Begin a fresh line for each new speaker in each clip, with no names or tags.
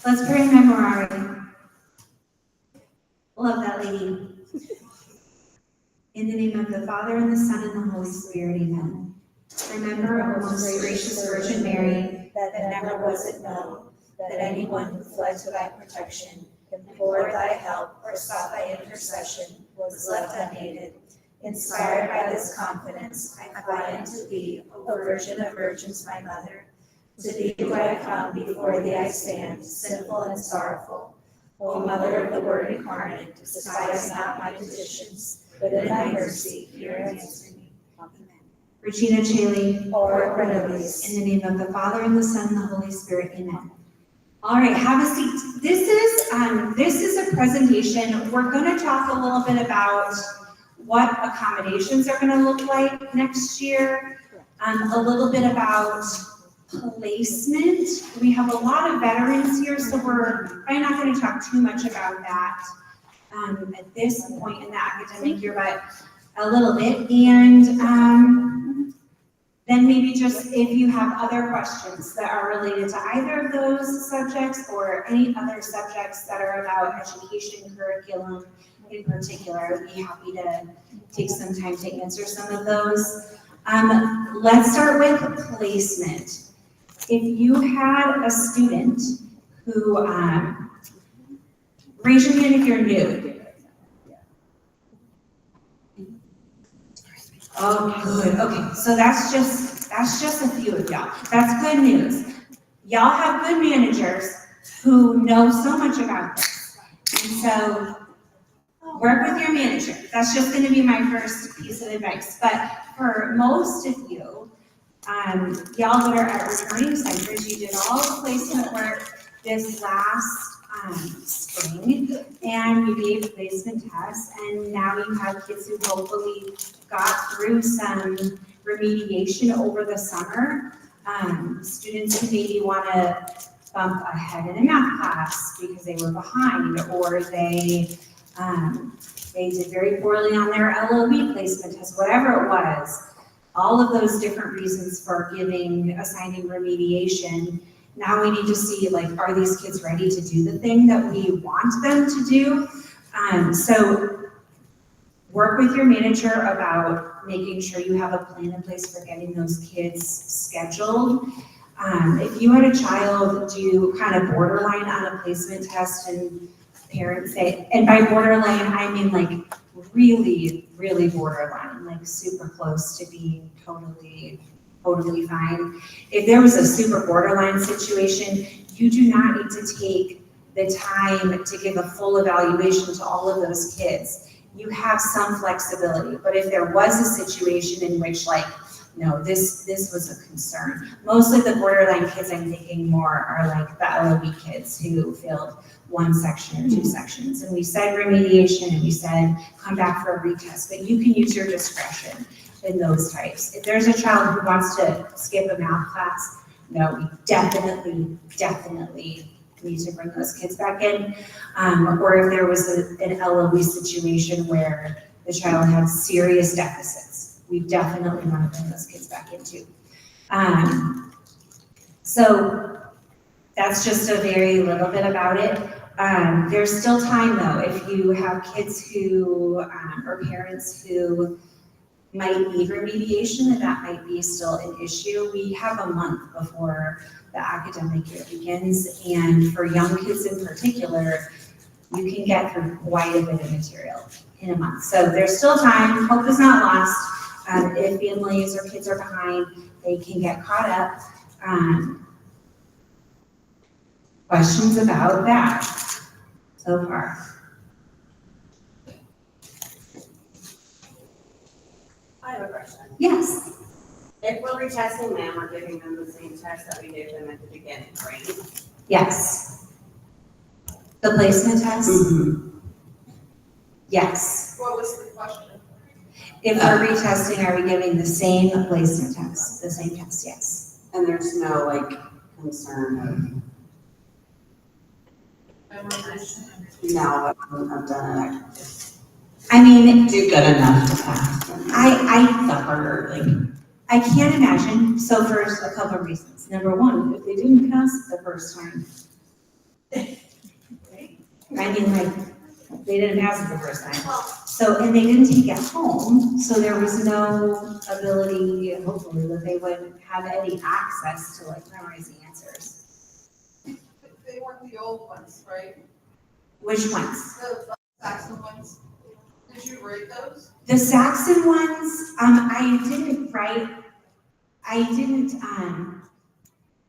Let's pray in memoriam. Love that lady. In the name of the Father, and the Son, and the Holy Spirit, amen. Remember, O most gracious Virgin Mary, that never was it known that anyone who fled to thy protection, implored thy help, or sought thy intercession, was left unaided. Inspired by this confidence, I fly unto thee, O Virgin of Virgins, my Mother. To thee do I come, before thee I stand, sinful and sorrowful. O Mother of the Word incarnate, despise not my petitions, but in thy mercy hear and answer me. Amen. Regina Caeli, ora pro nobis. In the name of the Father, and the Son, and the Holy Spirit, amen. All right, have a seat. This is a presentation. We're going to talk a little bit about what accommodations are going to look like next year, a little bit about placement. We have a lot of veterans here, so we're probably not going to talk too much about that at this point in the academic year, but a little bit. And then maybe just if you have other questions that are related to either of those subjects or any other subjects that are about education curriculum in particular, I'd be happy to take some time to answer some of those. Let's start with placement. If you had a student who, raise your hand if you're new. Oh, good. Okay, so that's just a few of y'all. That's good news. Y'all have good managers who know so much about this. And so work with your manager. That's just going to be my first piece of advice. But for most of you, y'all that are at returning centers, you did all the placement work this last spring, and you gave placement tests, and now you have kids who hopefully got through some remediation over the summer. Students who maybe want to bump ahead in a math class because they were behind, or they did very poorly on their LOB placement test, whatever it was. All of those different reasons for assigning remediation. Now we need to see, like, are these kids ready to do the thing that we want them to do? So work with your manager about making sure you have a plan in place for getting those kids scheduled. If you had a child do kind of borderline on a placement test and parents say, and by borderline, I mean like really, really borderline, like super close to being totally fine. If there was a super borderline situation, you do not need to take the time to give a full evaluation to all of those kids. You have some flexibility, but if there was a situation in which, like, no, this was a concern. Mostly the borderline kids I'm thinking more are like the LOB kids who failed one section or two sections. And we said remediation, and we said come back for a retest, but you can use your discretion in those types. If there's a child who wants to skip a math class, no, we definitely need to bring those kids back in. Or if there was an LOB situation where the child had serious deficits, we definitely want to bring those kids back in too. So that's just a very little bit about it. There's still time though, if you have kids who, or parents who might need remediation, and that might be still an issue. We have a month before the academic year begins, and for young kids in particular, you can get through quite a bit of material in a month. So there's still time, hope is not lost. If families or kids are behind, they can get caught up. Questions about that so far?
I have a question.
Yes.
If we're retesting them, we're giving them the same test that we gave them at the beginning, right?
Yes. The placement test?
Mm-hmm.
Yes.
What was the question?
If we're retesting, are we giving the same placement test? The same test, yes.
And there's no like concern of now I've done it.
I mean,
Do good enough to pass.
I
The harder, like.
I can't imagine. So for a couple of reasons. Number one, if they didn't pass the first time, I mean, like, they didn't pass it the first time. So, and they didn't take it home, so there was no ability, hopefully, that they would have any access to like memorizing answers.
They weren't the old ones, right?
Which ones?
The Saxon ones. Did you rate those?
The Saxon ones, I didn't,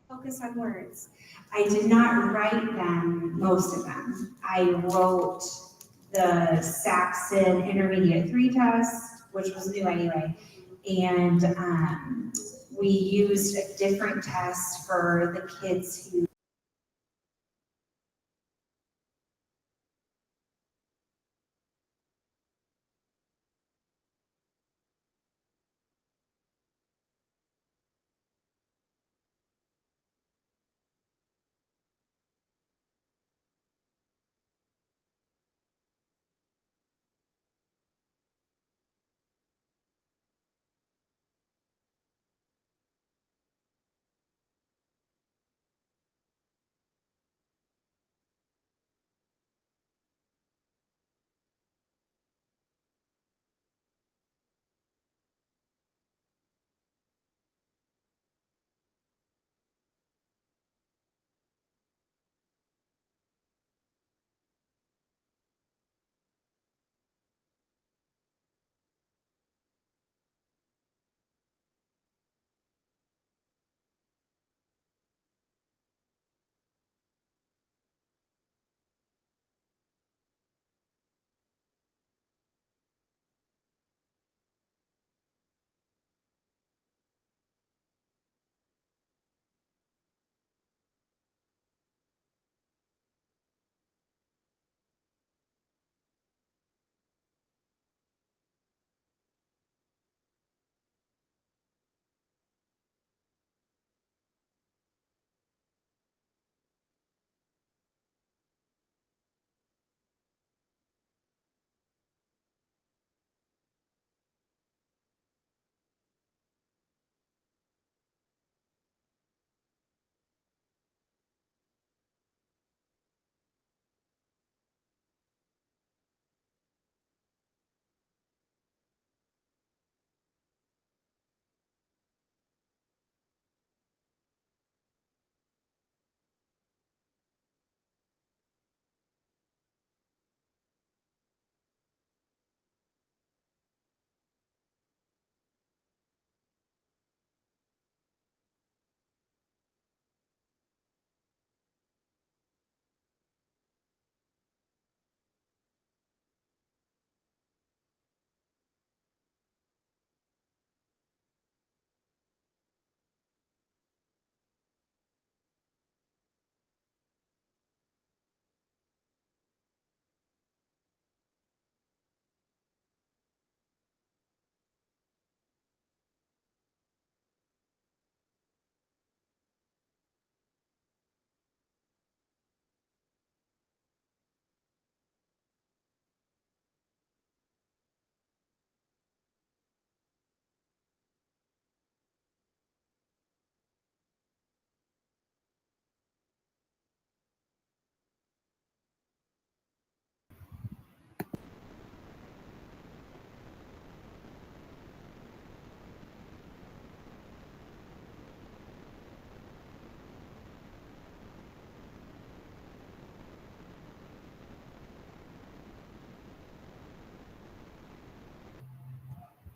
focus on words. I did not write them, most of them. I wrote the Saxon Intermediate 3 test, which was new anyway. And, we used a different test for the kids who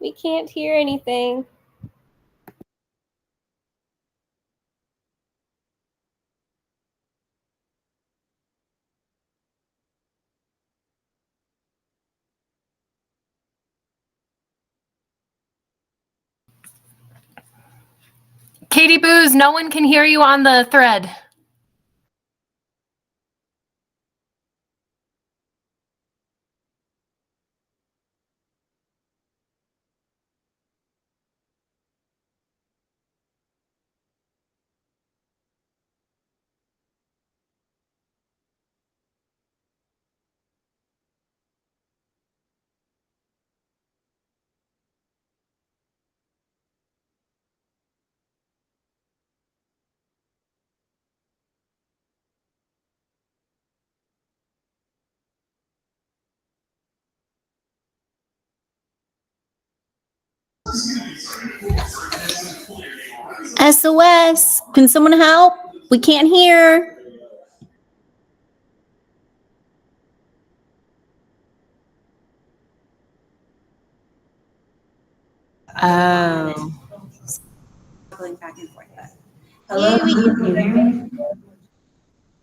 We can't hear anything.
Katie Booz, no one can hear you on the thread.
SOS, can someone help? We can't hear. Oh.
Going back and forth, but. Hello,
Yay, we
can you hear me?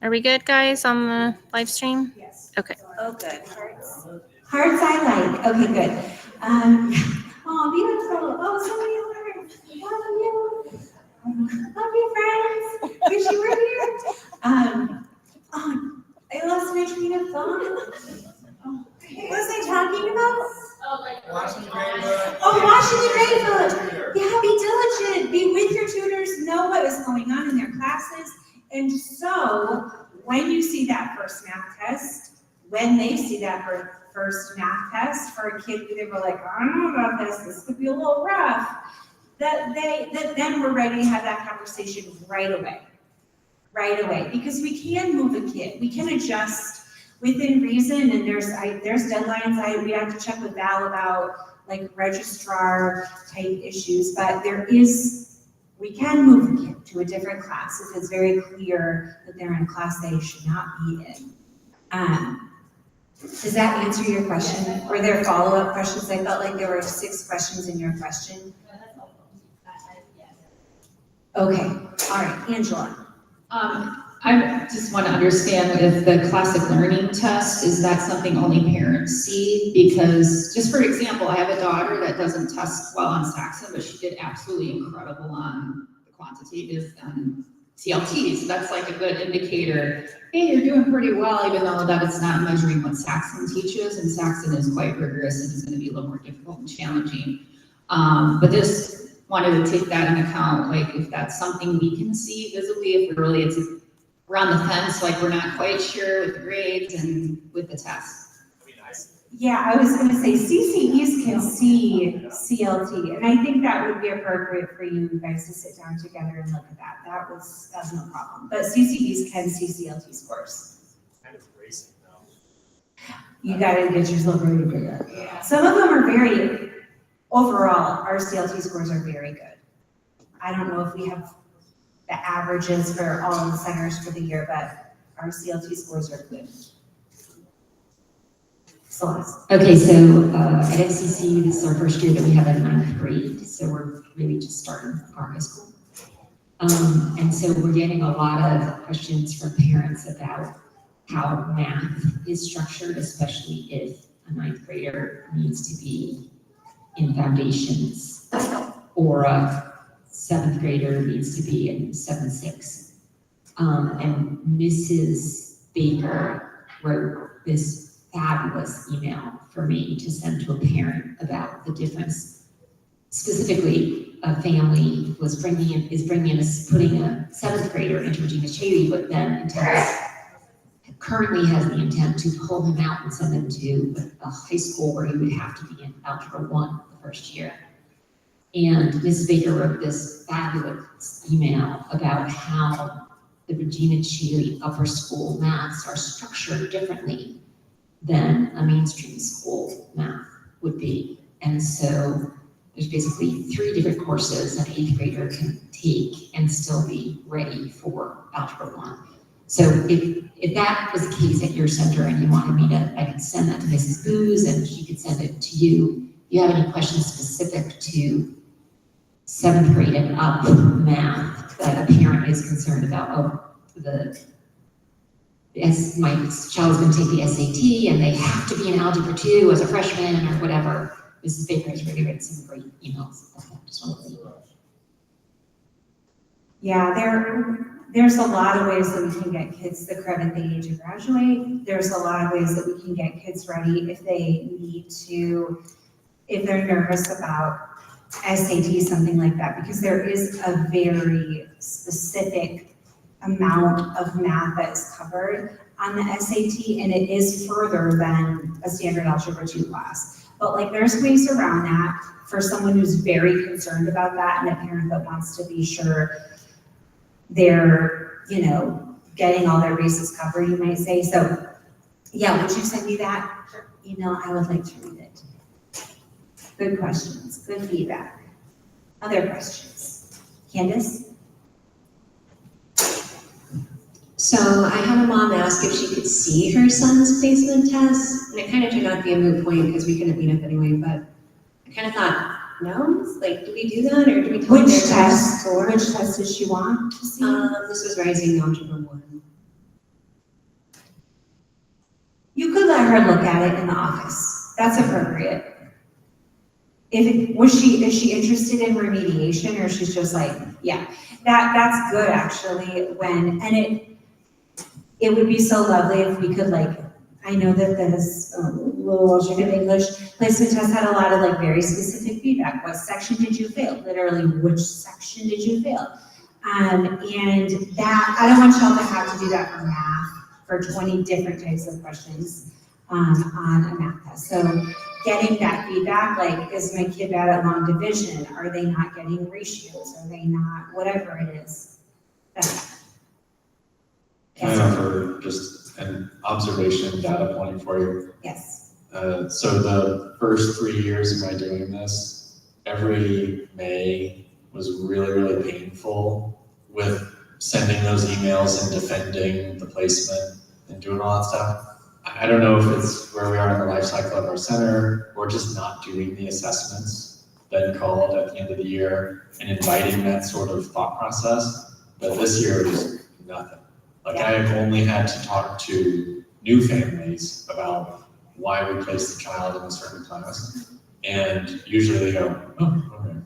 Are we good, guys, on the live stream?
Yes.
Okay.
Oh, good. Hearts. Hearts I like. Okay, good. Oh, beautiful. Oh, so many hearts. Love you, friends. Wish you were here. Oh, I lost my train of thought. Oh, what was I talking about?
Watching the grade.
Oh, watching the grade book. Yeah, be diligent. Be with your tutors. Know what is going on in their classes. And so, when you see that first math test, when they see that first math test for a kid who they were like, I don't know about this. This could be a little rough. That then we're ready to have that conversation right away. Right away, because we can move a kid. We can adjust within reason, and there's deadlines. We have to check with Val about like registrar type issues, but we can move a kid to a different class if it's very clear that they're in a class they should not be in. Does that answer your question? Were there follow-up questions? I felt like there were 6 questions in your question. Okay, all right, Angela.
I just want to understand if the classic learning test, is that something only parents see? Because just for example, I have a daughter that doesn't test well on Saxon, but she did absolutely incredible on the quantitative and CLT. So that's like a good indicator. Hey, you're doing pretty well, even though that it's not measuring what Saxon teaches, and Saxon is quite rigorous and is going to be a little more difficult and challenging. But this wanted to take that into account, like if that's something we can see visibly, if we're on the fence, like we're not quite sure with the grades and with the test.
Yeah, I was gonna say CCEs can see CLT, and I think that would be appropriate for you guys to sit down together and look at that. That's no problem. But CCEs can see CLT scores.
Kind of racing though.
You gotta get yourself ready to do that. Yeah. Some of them are overall, our CLT scores are very good. I don't know if we have the averages for all of the centers for the year, but our CLT scores are good. Celeste.
Okay, so at FCC, this is our first year that we have a 9th grade, so we're really just starting our high school. And so we're getting a lot of questions from parents about how math is structured, especially if a 9th grader needs to be in foundations, or a 7th grader needs to be in 7-6. And Mrs. Baker wrote this fabulous email for me to send to a parent about the difference. Specifically, a family is putting a 7th grader into Regina Chavey, but then currently has the intent to pull him out and send him to a high school where he would have to be in Algebra 1 the first year. And Mrs. Baker wrote this fabulous email about how the Regina Chavey upper school maths are structured differently than a mainstream school math would be. And so there's basically 3 different courses an 8th grader can take and still be ready for Algebra 1. So if that was the case at your center and you wanted me to, I could send that to Mrs. Booz and she could send it to you. If you have any questions specific to 7th grade and up math that a parent is concerned about, my child's going to take the SAT and they have to be in Algebra 2 as a freshman or whatever, Mrs. Baker has really written some great emails about that. Just want to let you know.
Yeah, there's a lot of ways that we can get kids the credit they need to graduate. There's a lot of ways that we can get kids ready if they need to, if they're nervous about SAT, something like that, because there is a very specific amount of math that is covered on the SAT, and it is further than a standard Algebra 2 class. But like there's ways around that for someone who's very concerned about that and a parent that wants to be sure they're, getting all their bases covered, you might say. So yeah, would you send me that email? I would like to read it. Good questions, good feedback. Other questions? Candace?
So I had a mom ask if she could see her son's placement test, and it kind of turned out to be a moot point because we couldn't meet up anyway, but I kind of thought, no, like, do we do that, or do we tell them
Which
their
test?
score?
Which test does she want to see?
This was Rising Algebra 1.
You could let her look at it in the office. That's appropriate. Is she interested in remediation, or she's just like, yeah, that's good actually, it would be so lovely if we could, like, I know that this little Welsh and English placement test had a lot of like very specific feedback. What section did you fail? Literally, which section did you fail? And that, I don't want y'all to have to do that for math, for 20 different types of questions on a math test. So getting that feedback, like, is my kid bad at long division? Are they not getting ratios? Are they not, whatever it is?
Can I offer just an observation data point for you?
Yes.
So the first 3 years of my doing this, every May was really, really painful with sending those emails and defending the placement and doing all that stuff. I don't know if it's where we are in the life cycle of our center or just not doing the assessments then called at the end of the year and inviting that sort of thought process. But this year it was nothing. Like, I have only had to talk to new families about why we placed the child in a certain class. And usually they go, oh, okay.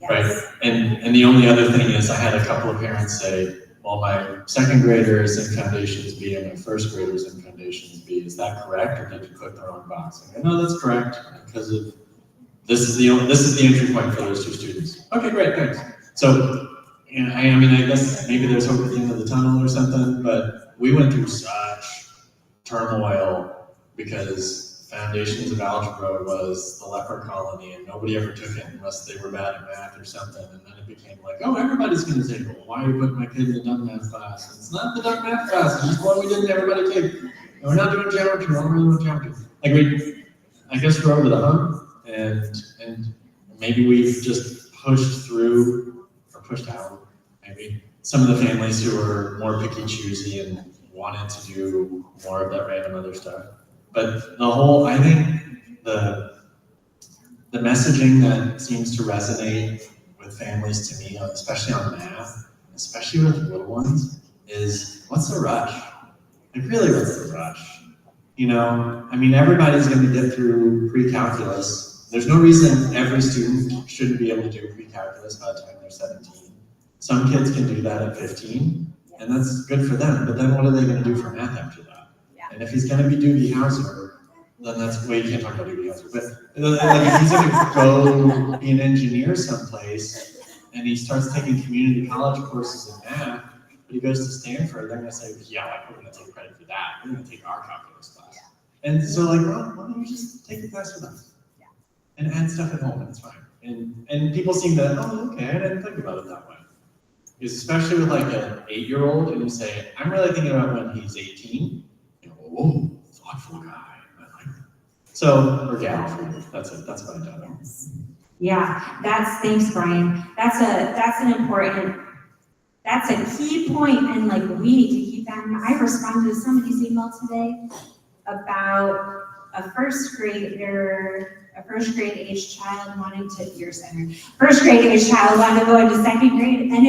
Yes.
Right? And the only other thing is I had a couple of parents say, well, my second grader is in Foundations B and my first grader is in Foundations B. Is that correct, or did you click the wrong box? I go, no, that's correct, because of this is the entry point for those two students. Okay, great, thanks. So, and I mean, I guess maybe there's hope at the end of the tunnel or something, but we went through such turmoil because Foundations of Algebra was the leper colony and nobody ever took it unless they were bad at math or something. And then it became like, oh, everybody's going to take it. Well, why are you putting my kid in the dumb math class? It's not the dumb math class, it's just one we didn't everybody take. And we're not doing geometry, we're only doing geometry. Like, I guess we're over the hump, and maybe we've just pushed through, or pushed out, maybe, some of the families who are more picky choosy and wanted to do more of that random other stuff. But I think the messaging that seems to resonate with families to me, especially on math, especially with little ones, is what's the rush? Like, really, what's the rush? You know, I mean, everybody's going to get through pre-calculus. There's no reason every student shouldn't be able to do pre-calculus by the time they're 17. Some kids can do that at 15, and that's good for them. But then what are they going to do for math after that? And if he's going to be Doogie Howser, then that's, well, you can't talk about Doogie Howser, but like, if he's going to go be an engineer someplace, and he starts taking community college courses in math, but he goes to Stanford, they're going to say, yeah, like, we're going to take credit for that. We're going to take our calculus class. And so, like, well, why don't you just take the class with us? And add stuff at home, it's fine. And people seem to, oh, okay, I didn't think about it that way. Because especially with like an 8-year-old, and you say, I'm really thinking about when he's 18, you know, whoa, thoughtful guy. I like that. So, or gal, that's it. That's what I'm done.
Yeah, thanks, Brian. That's a key point, and like, we need to keep that in mind. I responded to somebody's email today about a first grade age child wanting to, first grade age child wanting to go into second grade, and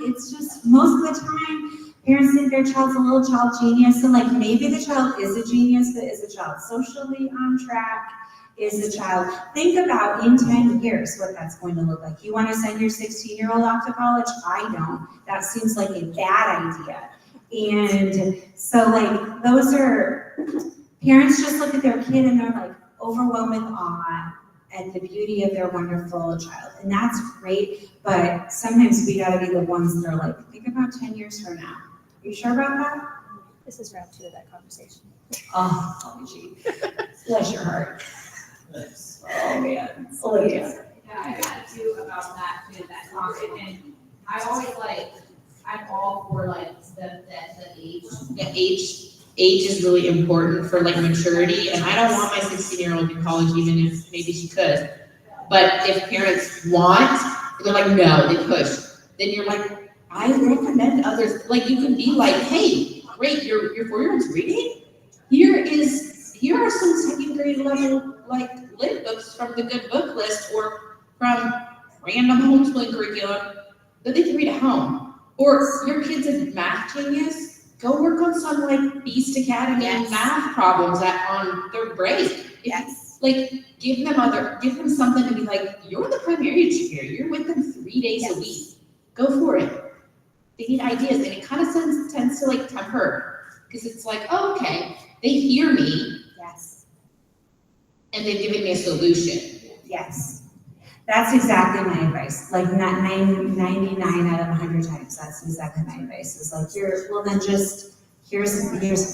it's just, most of the time, parents think their child's a little child genius, and like, maybe the child is a genius, but is the child socially on track? Is the child, think about in 10 years what that's going to look like. You want to send your 16-year-old off to college? I don't. That seems like a bad idea. And so, like, those are, parents just look at their kid and they're like overwhelmed with awe at the beauty of their wonderful child. And that's great, but sometimes we gotta be the ones that are like, think about 10 years from now. Are you sure about that?
This is round 2 of that conversation.
Oh, gee. Bless your heart. Oh, man. Olivia.
Yeah, I got too about that, too, that topic, and I always I'm all for the age is really important for maturity, and I don't want my 16-year-old in college, even if maybe she could. But if parents want
And they're like, no, they push. Then you're like, I recommend others, like you can be like, hey, great, your 4-year-old's reading? Here are some second grade level, like, lit books from the good book list or from random homeschooling curriculum that they can read at home. Or your kid's a math genius, go work on some like Beast Academy
Yes.
math problems on their break.
Yes.
Like, give them something to be like, you're the primary educator, you're with them 3 days a week. Go for it. They need ideas, and it kind of tends to like temper, because it's like, oh, okay, they hear me,
Yes.
and they've given me a solution.
Yes. That's exactly my advice. Like, not 99 out of 100 times, that's exactly my advice. Is like, here's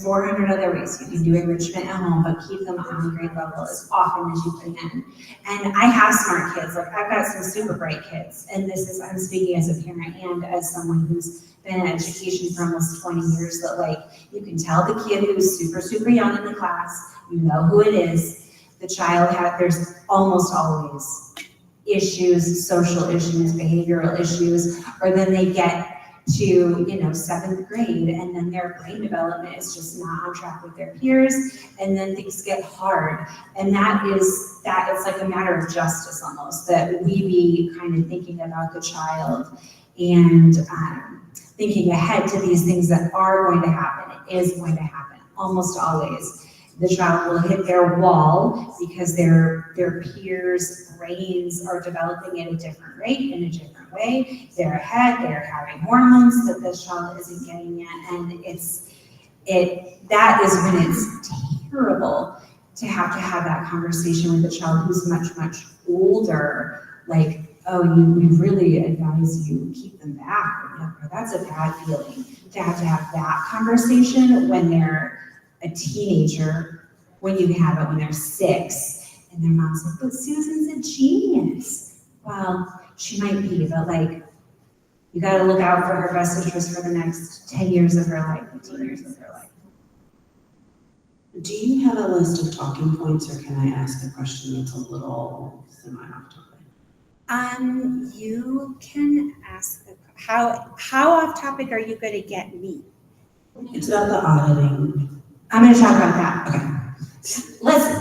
400 other ways you can do enrichment at home, but keep them on grade level as often as you can. And I have smart kids. Like, I've got some super bright kids, and I'm speaking as a parent and as someone who's been in education for almost 20 years, that like, you can tell the kid who's super, super young in the class, you know who it is. The child there's almost always issues, social issues, behavioral issues, or then they get to, 7th grade, and then their brain development is just not on track with their peers, and then things get hard. And it's like a matter of justice almost, that we be kind of thinking about the child and thinking ahead to these things that are going to happen. It is going to happen, almost always. The child will hit their wall because their peers' brains are developing at a different rate, in a different way. They're ahead, they're having hormones that this child isn't getting yet, and that is when it's terrible to have that conversation with a child who's much, much older, like, oh, we really advise you keep them back, or whatever. That's a bad feeling, to have that conversation when they're a teenager, when you have it when they're 6, and their mom's like, but Susan's a genius. Well, she might be, but like, you gotta look out for her best interest for the next 10 years of her life, 15 years of her life.
Do you have a list of talking points, or can I ask a question that's a little semi-off topic?
You can ask, how off topic are you gonna get me?
It's about the auditing.
I'm gonna talk about that.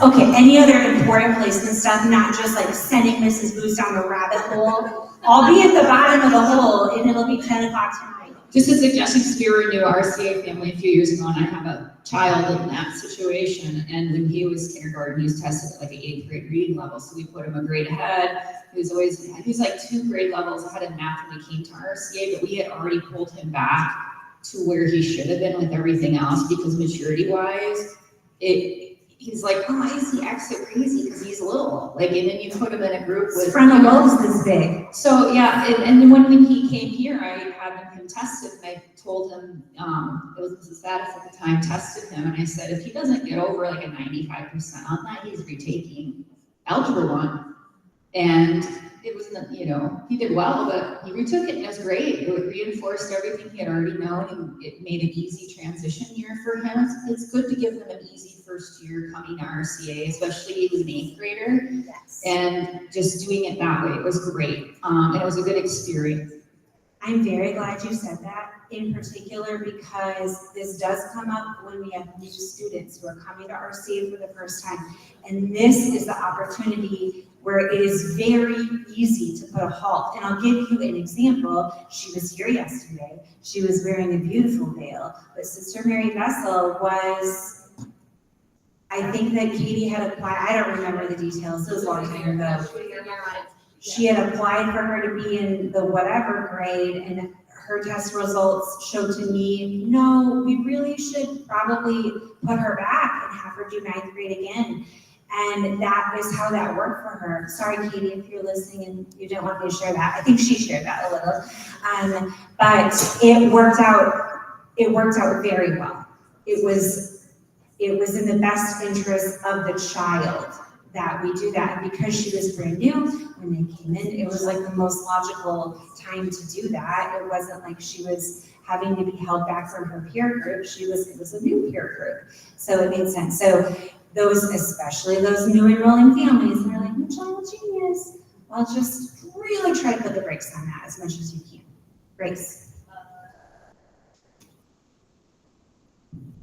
Okay. Any other important placement stuff, not just like sending Mrs. Booth down a rabbit hole. I'll be at the bottom of the hole, and it'll be 10 o'clock tonight.
Just a suggestion, because we were a new RCA family a few years ago, and I have a child in that situation, and when he was kindergarten, he was tested at like an 8th grade reading level, so we put him a grade ahead. He was like 2 grade levels ahead of math when he came to RCA, but we had already pulled him back to where he should have been with everything else, because maturity-wise, he's like, oh, why is he act so crazy? Because he's little. Like, and then you put him in a group with
frontal lobe's this big.
So yeah, and then when he came here, I had him tested, and I told him, it was Mrs. Faddis at the time, tested him, and I said, if he doesn't get over like a 95% on that, he's retaking Algebra 1. And it wasn't, he did well, but he retook it, and it was great. It reinforced everything he had already known, and it made an easy transition year for him. It's good to give them an easy first year coming to RCA, especially he was an 8th grader.
Yes.
And just doing it that way, it was great. And it was a good experience.
I'm very glad you said that, in particular, because this does come up when we have new students who are coming to RCA for the first time. And this is the opportunity where it is very easy to put a halt. And I'll give you an example. She was here yesterday. She was wearing a beautiful veil, but Sister Mary Vessel was, I think that Katie had applied, I don't remember the details, it was a long time ago. She had applied for her to be in the whatever grade, and her test results showed to me, no, we really should probably put her back and have her do 9th grade again. And that is how that worked for her. Sorry, Katie, if you're listening and you don't want me to share that. I think she shared that a little. But it worked out very well. It was in the best interest of the child that we do that. And because she was brand new, when they came in, it was like the most logical time to do that. It wasn't like she was having to be held back from her peer group. It was a new peer group. So it made sense. So especially those new enrolling families, they're like, my child genius. well, just really try to put the brakes on that as much as you can. Grace?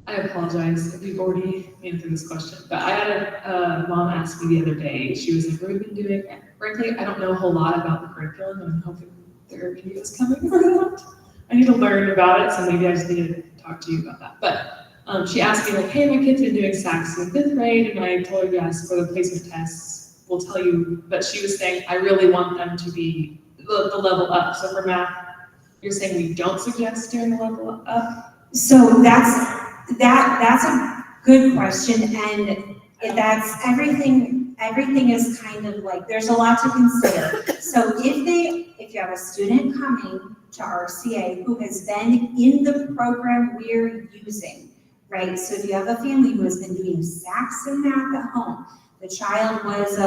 I apologize if you've already answered this question, but I had a mom ask me the other day, she was like, we've been doing, frankly, I don't know a whole lot about the curriculum, and I'm hoping therapy is coming for that. I need to learn about it, so maybe I just need to talk to you about that. But she asked me like, hey, my kid's been doing Sax in 5th grade, and I told her yes, for the placement tests, we'll tell you, but she was saying, I really want them to be the level up. So for math, you're saying we don't suggest doing the level up?
So that's a good question, and that's everything is kind of like, there's a lot to consider. So if you have a student coming to RCA who has been in the program we're using, right? So if you have a family who has been doing Sax and math at home, the child was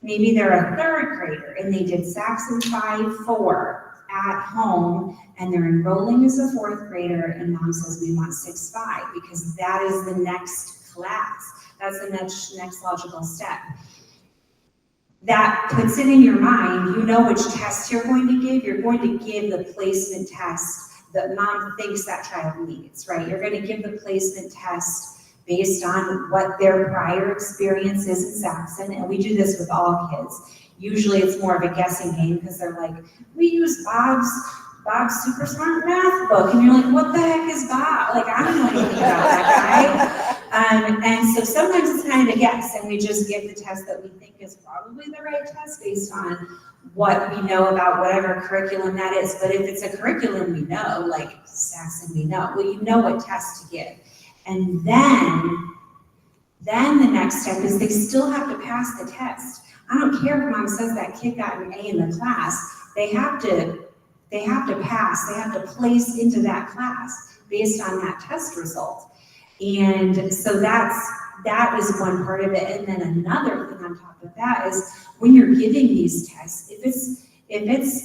maybe they're a 3rd grader and they did Sax and 5-4 at home, and they're enrolling as a 4th grader, and mom says we want 6-5 because that is the next class. That's the next logical step. That puts it in your mind, you know which test you're going to give. You're going to give the placement test that mom thinks that child needs, right? You're going to give the placement test based on what their prior experience is in Saxon, and we do this with all kids. Usually it's more of a guessing game because they're like, we use Bob's super smart math book, and you're like, what the heck is Bob? Like, I don't know anything about that guy. And so sometimes it's kind of a guess, and we just give the test that we think is probably the right test based on what we know about whatever curriculum that is. But if it's a curriculum we know, like Saxon we know, well, you know what test to give. And then the next step is they still have to pass the test. I don't care if mom says that kid got an A in the class, they have to pass, they have to place into that class based on that test result. And so that is one part of it. And then another thing on top of that is when you're giving these tests, if it's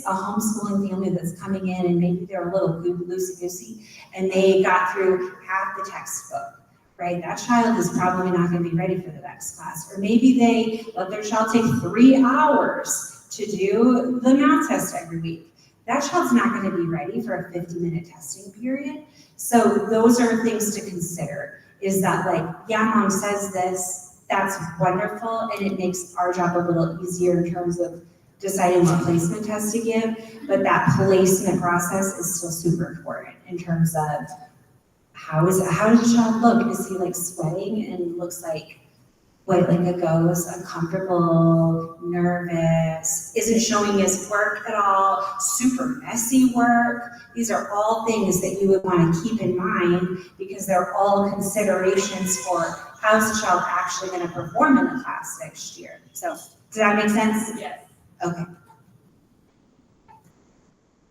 a homeschooling family that's coming in and maybe they're a little loosey-goosey and they got through half the textbook, right? That child is probably not going to be ready for the next class. Or maybe they let their child take 3 hours to do the math test every week. That child's not going to be ready for a 50-minute testing period. So those are things to consider, is that like, yeah, mom says this, that's wonderful, and it makes our job a little easier in terms of deciding what placement test to give, but that placement process is still super important in terms of how does the child look? Is he like sweating and looks like a ghost, uncomfortable, nervous, isn't showing his work at all, super messy work? These are all things that you would want to keep in mind because they're all considerations for how's the child actually going to perform in the class next year. So, does that make sense?
Yes.
Okay.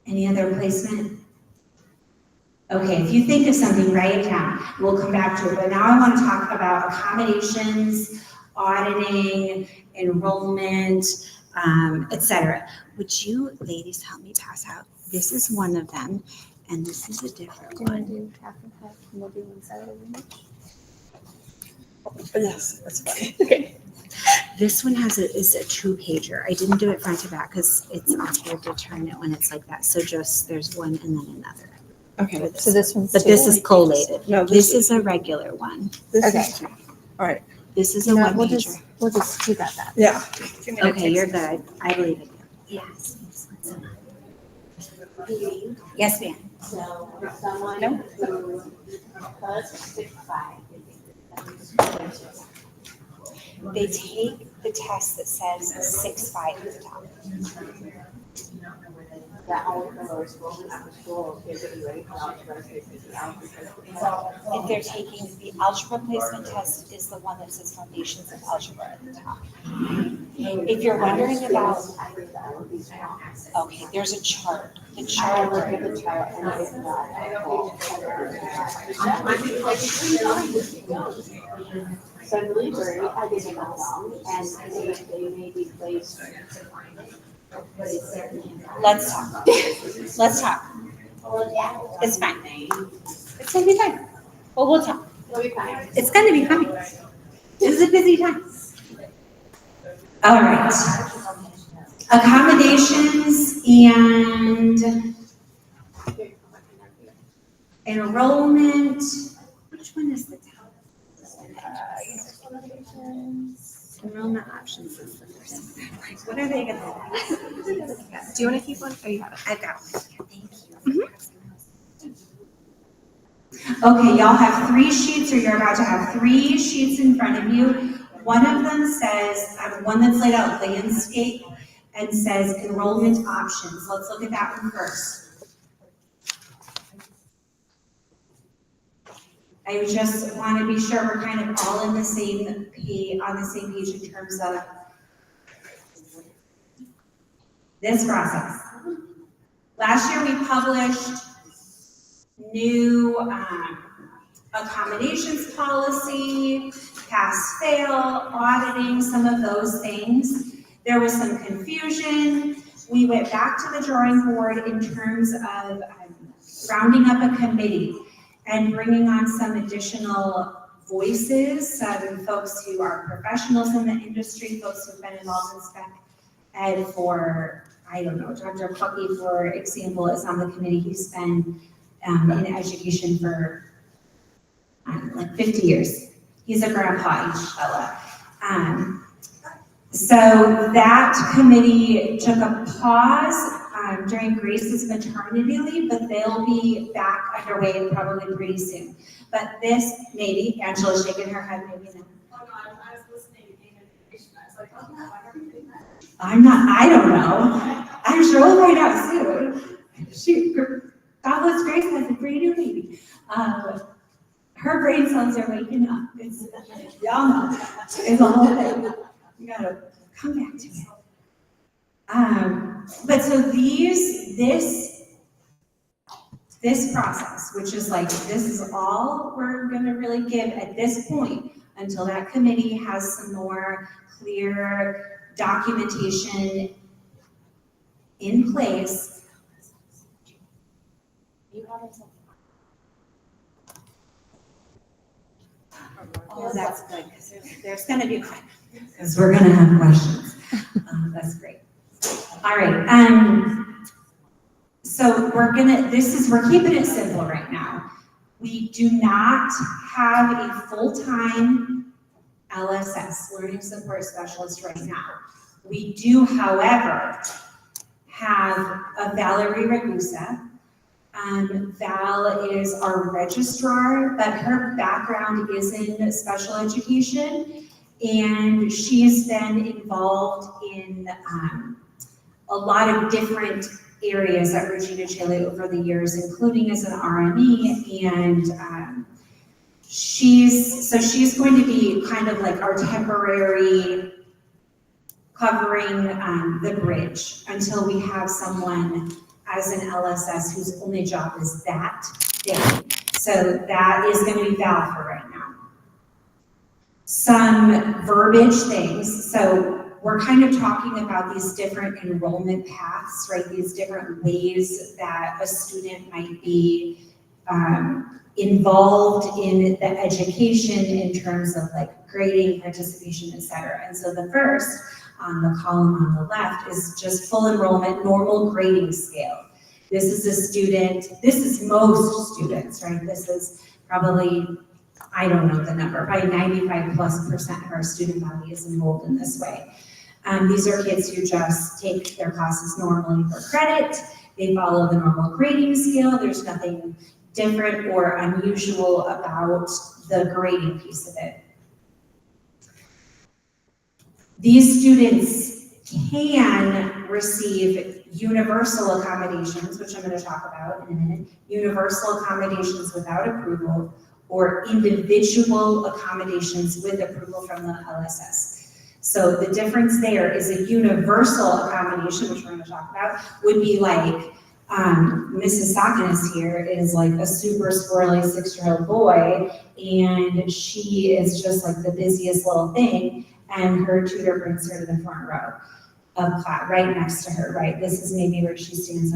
Any other placement? Okay, if you think of something, write it down. We'll come back to it. But now I want to talk about accommodations, auditing, enrollment, etc. Would you ladies help me pass out? This is one of them, and this is a different
Do you want
one.
to do half and half, and we'll do one side of the image?
Yes, that's fine. Okay.
This one is a 2-pager. I didn't do it front to back because it's awkward to turn it when it's like that. So just there's one and then another.
Okay.
So this one's
But
two.
this is collated.
No,
This is a regular one.
This
Okay.
is, all right.
This is a
No,
1-pager.
we'll just keep at that.
Yeah.
Okay, you're good. I believe in you. Yes. Yes, ma'am.
So someone who does 6-5.
They take the test that says 6-5 at the top.
That only for lower school and upper school, they're getting ready for algebra.
If they're taking the algebra placement test is the one that says foundations of algebra at the top. If you're wondering about, okay, there's a chart. The chart.
Look at the chart and it's not. So in Blueberry, I didn't know them, and they may be placed.
Let's talk. Let's talk. It's fine. It's gonna be fine. Well, we'll talk.
It'll be fine.
It's gonna be fine. This is a busy time. All right. Accommodations and enrollment. Which one is the top?
Enrollment options is the first.
Like, what are they gonna?
Do you want to keep one? Oh, you have it.
I've got one. Thank you. Okay, y'all have 3 sheets, or you're about to have 3 sheets in front of you. One of them says, one that's laid out landscape and says enrollment options. Let's look at that one first. I just want to be sure we're kind of all in the same page, on the same page in terms of this process. Last year we published new accommodations policy, pass-fail, auditing, some of those things. There was some confusion. We went back to the drawing board in terms of rounding up a committee and bringing on some additional voices, some folks who are professionals in the industry, folks who've been involved in spec ed for, I don't know, Dr. Puppy, for example, is on the committee. He's been in education for like 50 years. He's a grandpa-ish fella. So that committee took a pause during Grace's maternity leave, but they'll be back underway probably pretty soon. But this, maybe, Angela's shaking her head, maybe no.
Oh, no, I was listening to Accomodations, I was like, oh, no, I never did that.
I don't know. I'm sure we'll find out soon. God bless Grace has a pretty new baby. Her brain cells are waking up. It's, y'all know, it's a whole thing. You gotta come back to it. But so this process, which is like, this is all we're gonna really give at this point until that committee has some more clear documentation in place. Oh, that's good, because there's gonna be, because we're gonna have questions. That's great. All right, so we're keeping it simple right now. We do not have a full-time LSS, Learning Support Specialist, right now. We do, however, have a Valerie Ragusa. Val is our registrar, but her background is in special education, and she's been involved in a lot of different areas at Regina Chile over the years, including as an RME, and she's going to be kind of like our temporary covering the bridge until we have someone as an LSS whose only job is that thing. So that is going to be Val for right now. Some verbiage things. So we're kind of talking about these different enrollment paths, right? These different ways that a student might be involved in the education in terms of like grading, participation, et cetera. And so the first on the column on the left is just full enrollment, normal grading scale. This is a student, this is most students, right? This is probably, I don't know the number, probably 95+% of our student body is enrolled in this way. These are kids who just take their classes normally for credit. They follow the normal grading scale. There's nothing different or unusual about the grading piece of it. These students can receive universal accommodations, which I'm going to talk about in a minute, universal accommodations without approval, or individual accommodations with approval from the LSS. So the difference there is a universal accommodation, which we're going to talk about, would be like, Mrs. Sakanis here is like a super squirrely 6-year-old boy, and she is just like the busiest little thing, and her tutor brings her to the front row of class, right next to her, right? This is maybe where she stands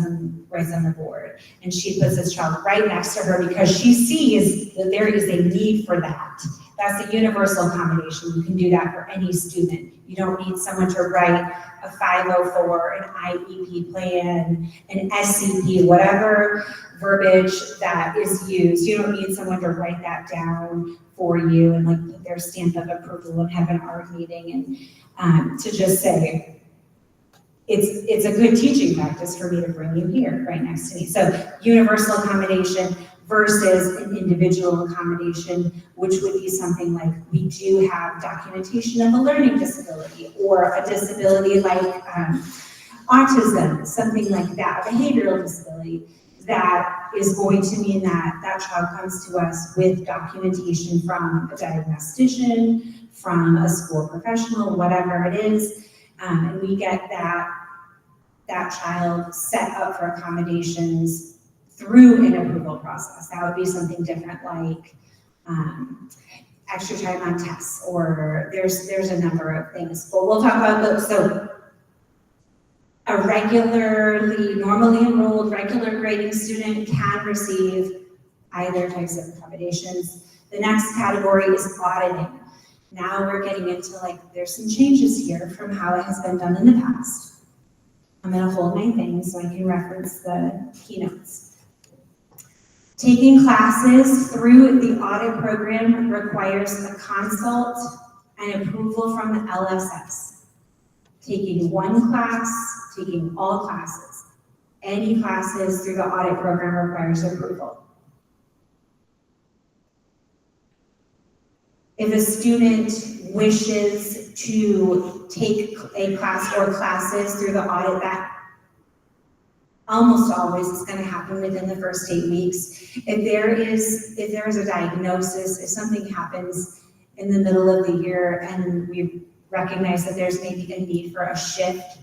right on the board, and she puts this child right next to her because she sees that there is a need for that That's a universal accommodation. You can do that for any student. You don't need someone to write a 504, an IEP plan, an SCP, whatever verbiage that is used. You don't need someone to write that down for you and like put their stamp of approval and have an ARC meeting and to just say, it's a good teaching practice for me to bring you here right next to me. So universal accommodation versus an individual accommodation, which would be something like we do have documentation of a learning disability or a disability like autism, something like that, a behavioral disability. That is going to mean that that child comes to us with documentation from a diagnostician, from a school professional, whatever it is, and we get that child set up for accommodations through an approval process. That would be something different like extra time on tests, or there's a number of things, but we'll talk about those. So a normally enrolled, regular grading student can receive either types of accommodations. The next category is auditing. Now we're getting into like, there's some changes here from how it has been done in the past. I'm gonna hold my thing so I can reference the keynotes. Taking classes through the audit program requires a consult and approval from the LSS. Taking one class, taking all classes, any classes through the audit program requires approval. If a student wishes to take a class or classes through the audit, that almost always is going to happen within the first 8 weeks. If there is a diagnosis, if something happens in the middle of the year and we recognize that there's maybe a need for a shift,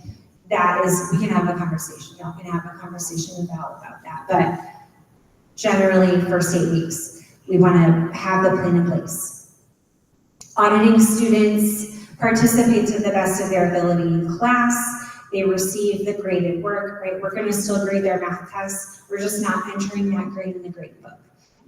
we can have a conversation. Y'all can have a conversation about that. But generally, first 8 weeks, we want to have the plan in place. Auditing students participate to the best of their ability in class. They receive the graded work, right? We're going to still grade their math tests. We're just not entering that grade in the grade book.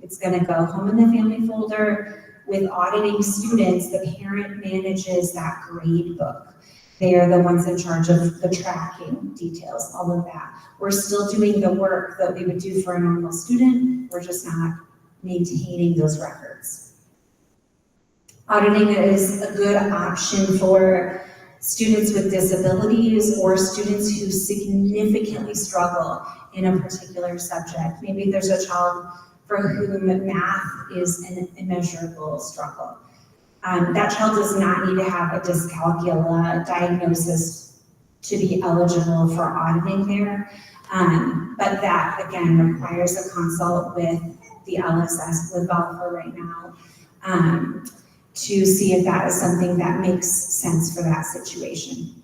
It's going to go home in the family folder. With auditing students, the parent manages that grade book. They are the ones in charge of the tracking details, all of that. We're still doing the work that we would do for a normal student. We're just not maintaining those records. Auditing is a good option for students with disabilities or students who significantly struggle in a particular subject. Maybe there's a child for whom math is an immeasurable struggle. That child does not need to have a dyscalculia diagnosis to be eligible for auditing there. But that, again, requires a consult with the LSS, with VALFA right now, to see if that is something that makes sense for that situation.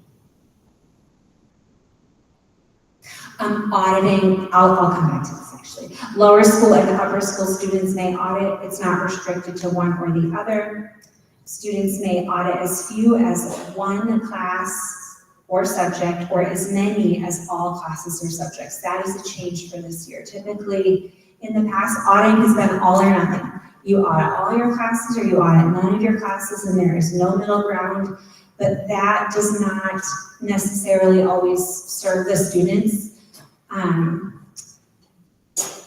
Auditing, I'll come back to this actually. Lower school and upper school students may audit. It's not restricted to one or the other. Students may audit as few as one class or subject, or as many as all classes or subjects. That is a change for this year. Typically, in the past, auditing has been all or nothing. You audit all your classes or you audit none of your classes, and there is no middle ground, but that does not necessarily always serve the students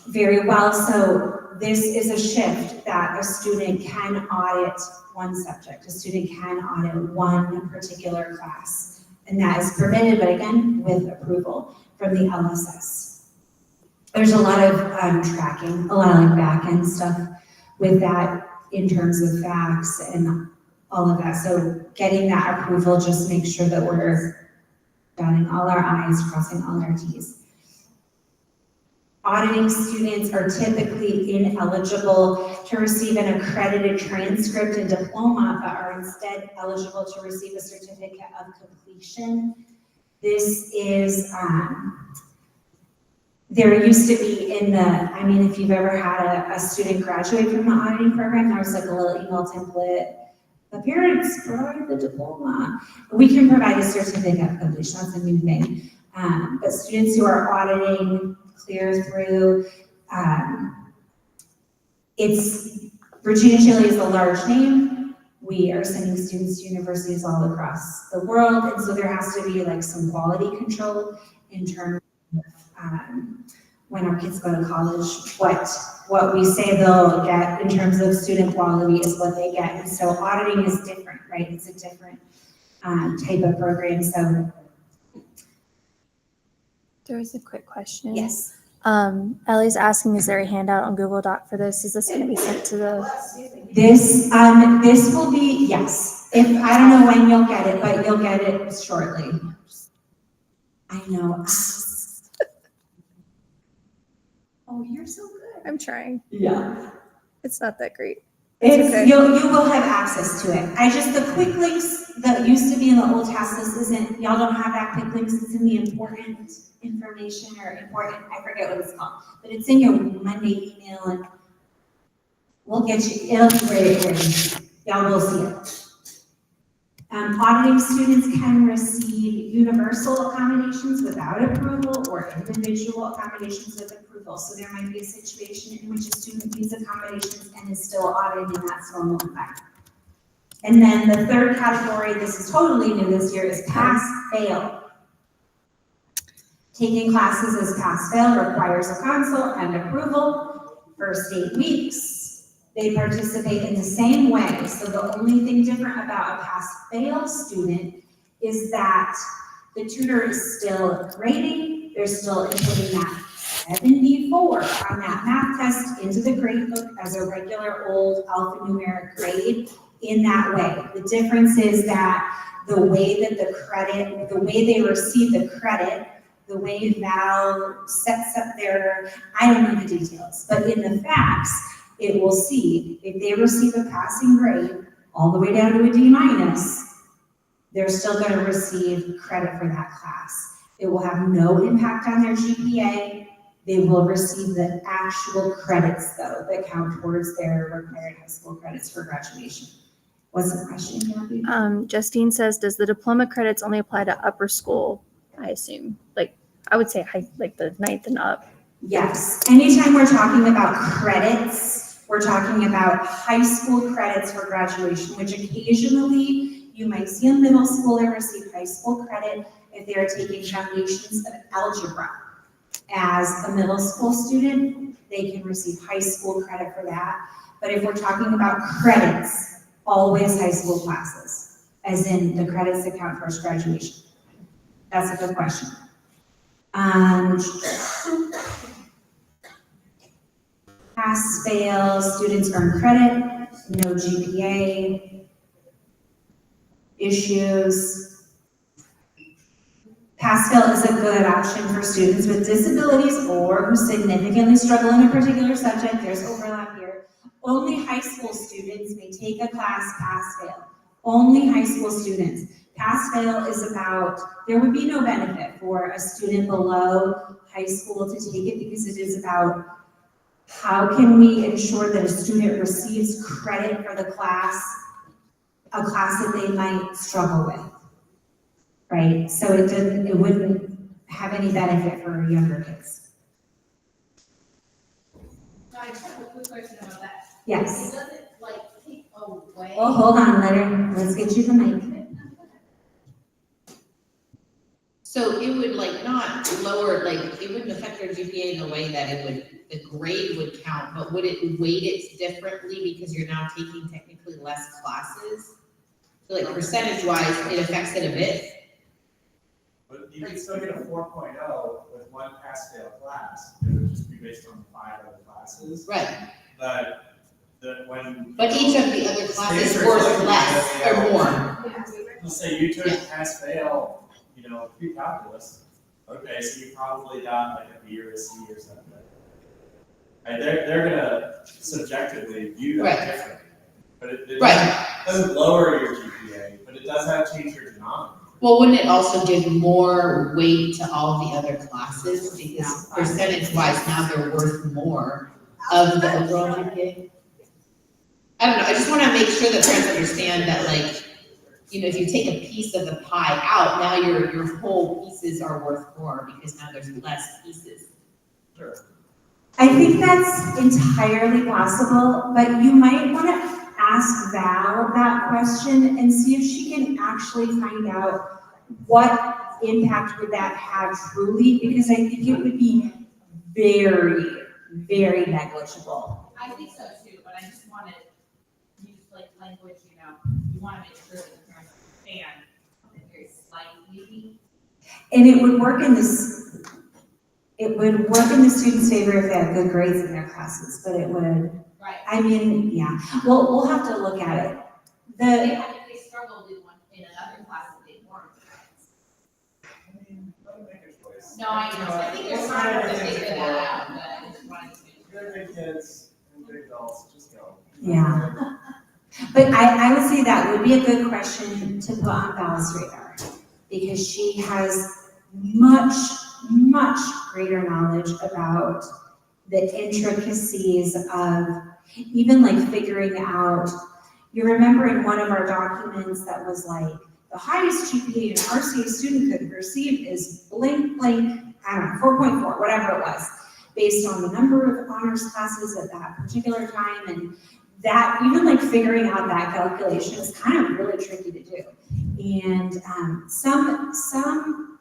very well. So this is a shift that a student can audit one subject. A student can audit one particular class, and that is permitted, but again, with approval from the LSS. There's a lot of tracking, a lot of like back-end stuff with that in terms of facts and all of that. So getting that approval just makes sure that we're dotting all our I's, crossing all our T's. Auditing students are typically ineligible to receive an accredited transcript and diploma, but are instead eligible to receive a certificate of completion. This is, there used to be if you've ever had a student graduate from the auditing program, there was like a little email template. The parents provide the diploma. We can provide a certificate of completion, that's a new thing. But students who are auditing clear through, it's Regina Chile is a large name. We are sending students to universities all across the world, and so there has to be like some quality control in terms of when our kids go to college, what we say they'll get in terms of student quality is what they get. And so auditing is different, right? It's a different type of program. So
There was a quick question.
yes.
Ellie's asking, is there a handout on Google Doc for this? Is this going to be sent to the?
This will be, yes. If, I don't know when you'll get it, but you'll get it shortly. I know. Oh, you're so good.
I'm trying.
Yeah.
It's not that great.
It's,
okay.
you will have access to it. The quick links that used to be in the old task list isn't, y'all don't have that quick links, it's in the important information or important, I forget what it's called, but it's in your Monday email and we'll get you, it'll be right. Y'all will see it. Auditing students can receive universal accommodations without approval or individual accommodations with approval. So there might be a situation in which a student needs accommodations and is still audited, and that's normal in fact. And then the third category, this is totally new this year, is pass-fail. Taking classes as pass-fail requires a consult and approval. First 8 weeks. They participate in the same way. So the only thing different about a pass-fail student is that the tutor is still grading, they're still inputting that 74 on that math test into the grade book as a regular old alphanumeric grade in that way. The difference is that the way that the way they receive the credit, the way Val sets up their, I don't know the details, but in the facts, it will see if they receive a passing grade all the way down to a D-, they're still going to receive credit for that class. It will have no impact on their GPA. They will receive the actual credits though that count towards their required high school credits for graduation. What's the question, Kathy?
Justine says, does the diploma credits only apply to upper school? I assume, like, I would say high, like the 9th and up.
Yes, anytime we're talking about credits, we're talking about high school credits for graduation, which occasionally you might see a middle schooler receive high school credit if they are taking foundations of algebra. As a middle school student, they can receive high school credit for that. But if we're talking about credits, always high school classes, as in the credits that count towards graduation. That's a good question. Pass, fail, students earn credit, no GPA, issues. Pass, fail is a good option for students with disabilities or who significantly struggle in a particular subject. There's overlap here. Only high school students may take a class pass, fail. Only high school students. Pass, fail is about, there would be no benefit for a student below high school to take it because it is about how can we ensure that a student receives credit for the class, a class that they might struggle with, right? So it wouldn't have any benefit for younger kids.
I just have a quick question about that.
Yes.
It doesn't like take away.
Oh, hold on, let's get you the mic.
So it would like not lower, like it wouldn't affect their GPA in the way that it would, the grade would count, but would it weight it differently because you're now taking technically less classes? So like percentage wise, it affects it a bit.
But you could still get a 4.0 with one pass-fail class. It would just be based on 5 other classes.
Right.
But
each of the other classes is worth less or more.
Let's say you took pass-fail, pre-calculus. Okay, so you probably got like a B or a C or something. And they're gonna subjectively view that differently. But it doesn't lower your GPA, but it does have changed your denominator.
Well, wouldn't it also give more weight to all the other classes because percentage wise now they're worth more of the overall GPA? I don't know, I just wanna make sure that parents understand that like, if you take a piece of the pie out, now your whole pieces are worth more because now there's less pieces.
Sure.
I think that's entirely possible, but you might want to ask Val that question and see if she can actually find out what impact would that have truly, because I think it would be very, very negligible.
I think so too, but I just wanted to use like language, you wanna make sure that the parents understand that very slightly.
And it would work in this, it would work in the students' favor if they had good grades in their classes, but it would,
Right.
I mean, yeah, well, we'll have to look at it.
If they struggled in another class that they weren't. No, I think they're smart enough to figure that out, but I just wanted to.
They're big kids and big adults, just go.
Yeah. But I would say that would be a good question to put on Val's radar, because she has much, much greater knowledge about the intricacies of even like figuring out, you remember in one of our documents that was like, the highest GPA an RCA student could receive is blank, blank, I don't know, 4.4, whatever it was, based on the number of honors classes at that particular time. And that, even like figuring out that calculation is kind of really tricky to do. And some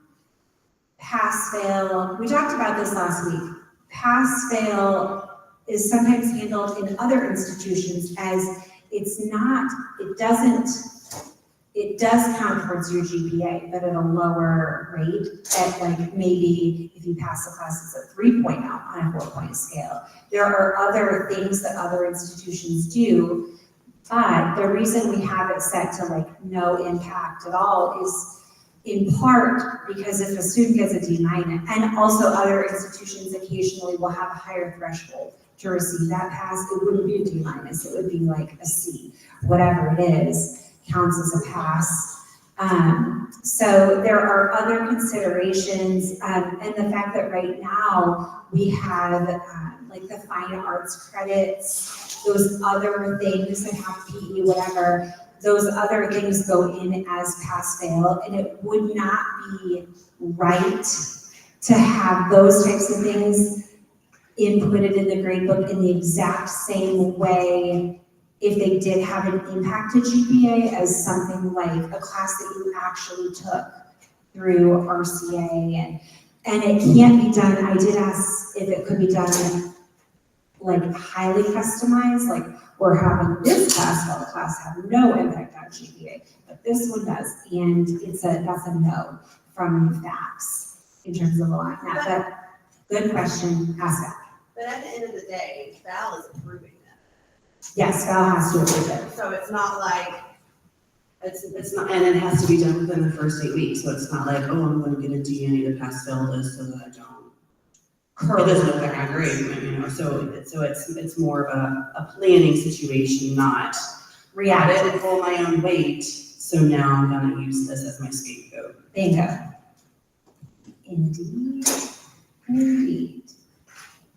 pass-fail, we talked about this last week, pass-fail is sometimes handled in other institutions as it's not, it does count towards your GPA, but at a lower rate, at like maybe if you pass the classes at 3.0 on a 4-point scale. There are other things that other institutions do, but the reason we have it set to like no impact at all is in part because if a student gets a D- and also other institutions occasionally will have a higher threshold to receive that pass, it wouldn't be a D-, it would be like a C, whatever it is, counts as a pass. So there are other considerations, and the fact that right now we have like the fine arts credits, those other things that have PE, whatever, those other things go in as pass-fail, and it would not be right to have those types of things inputted in the gradebook in the exact same way if they did have an impacted GPA as something like a class that you actually took through RCA, and it can't be done. I did ask if it could be done like highly customized, like we're having this pass-fail class have no impact on GPA, but this one does, and that's a no from facts in terms of allowing that. But good question, ask that.
But at the end of the day, Val is approving that.
Yes, Val has to approve it.
So it's not like,
It's not, and it has to be done within the first 8 weeks, so it's not like, oh, I'm gonna get a D, I need to pass fail this so that I don't. It doesn't affect my grade, so it's more of a planning situation, not react and pull my own weight, so now I'm gonna use this as my scapegoat.
Bingo. Indeed, indeed.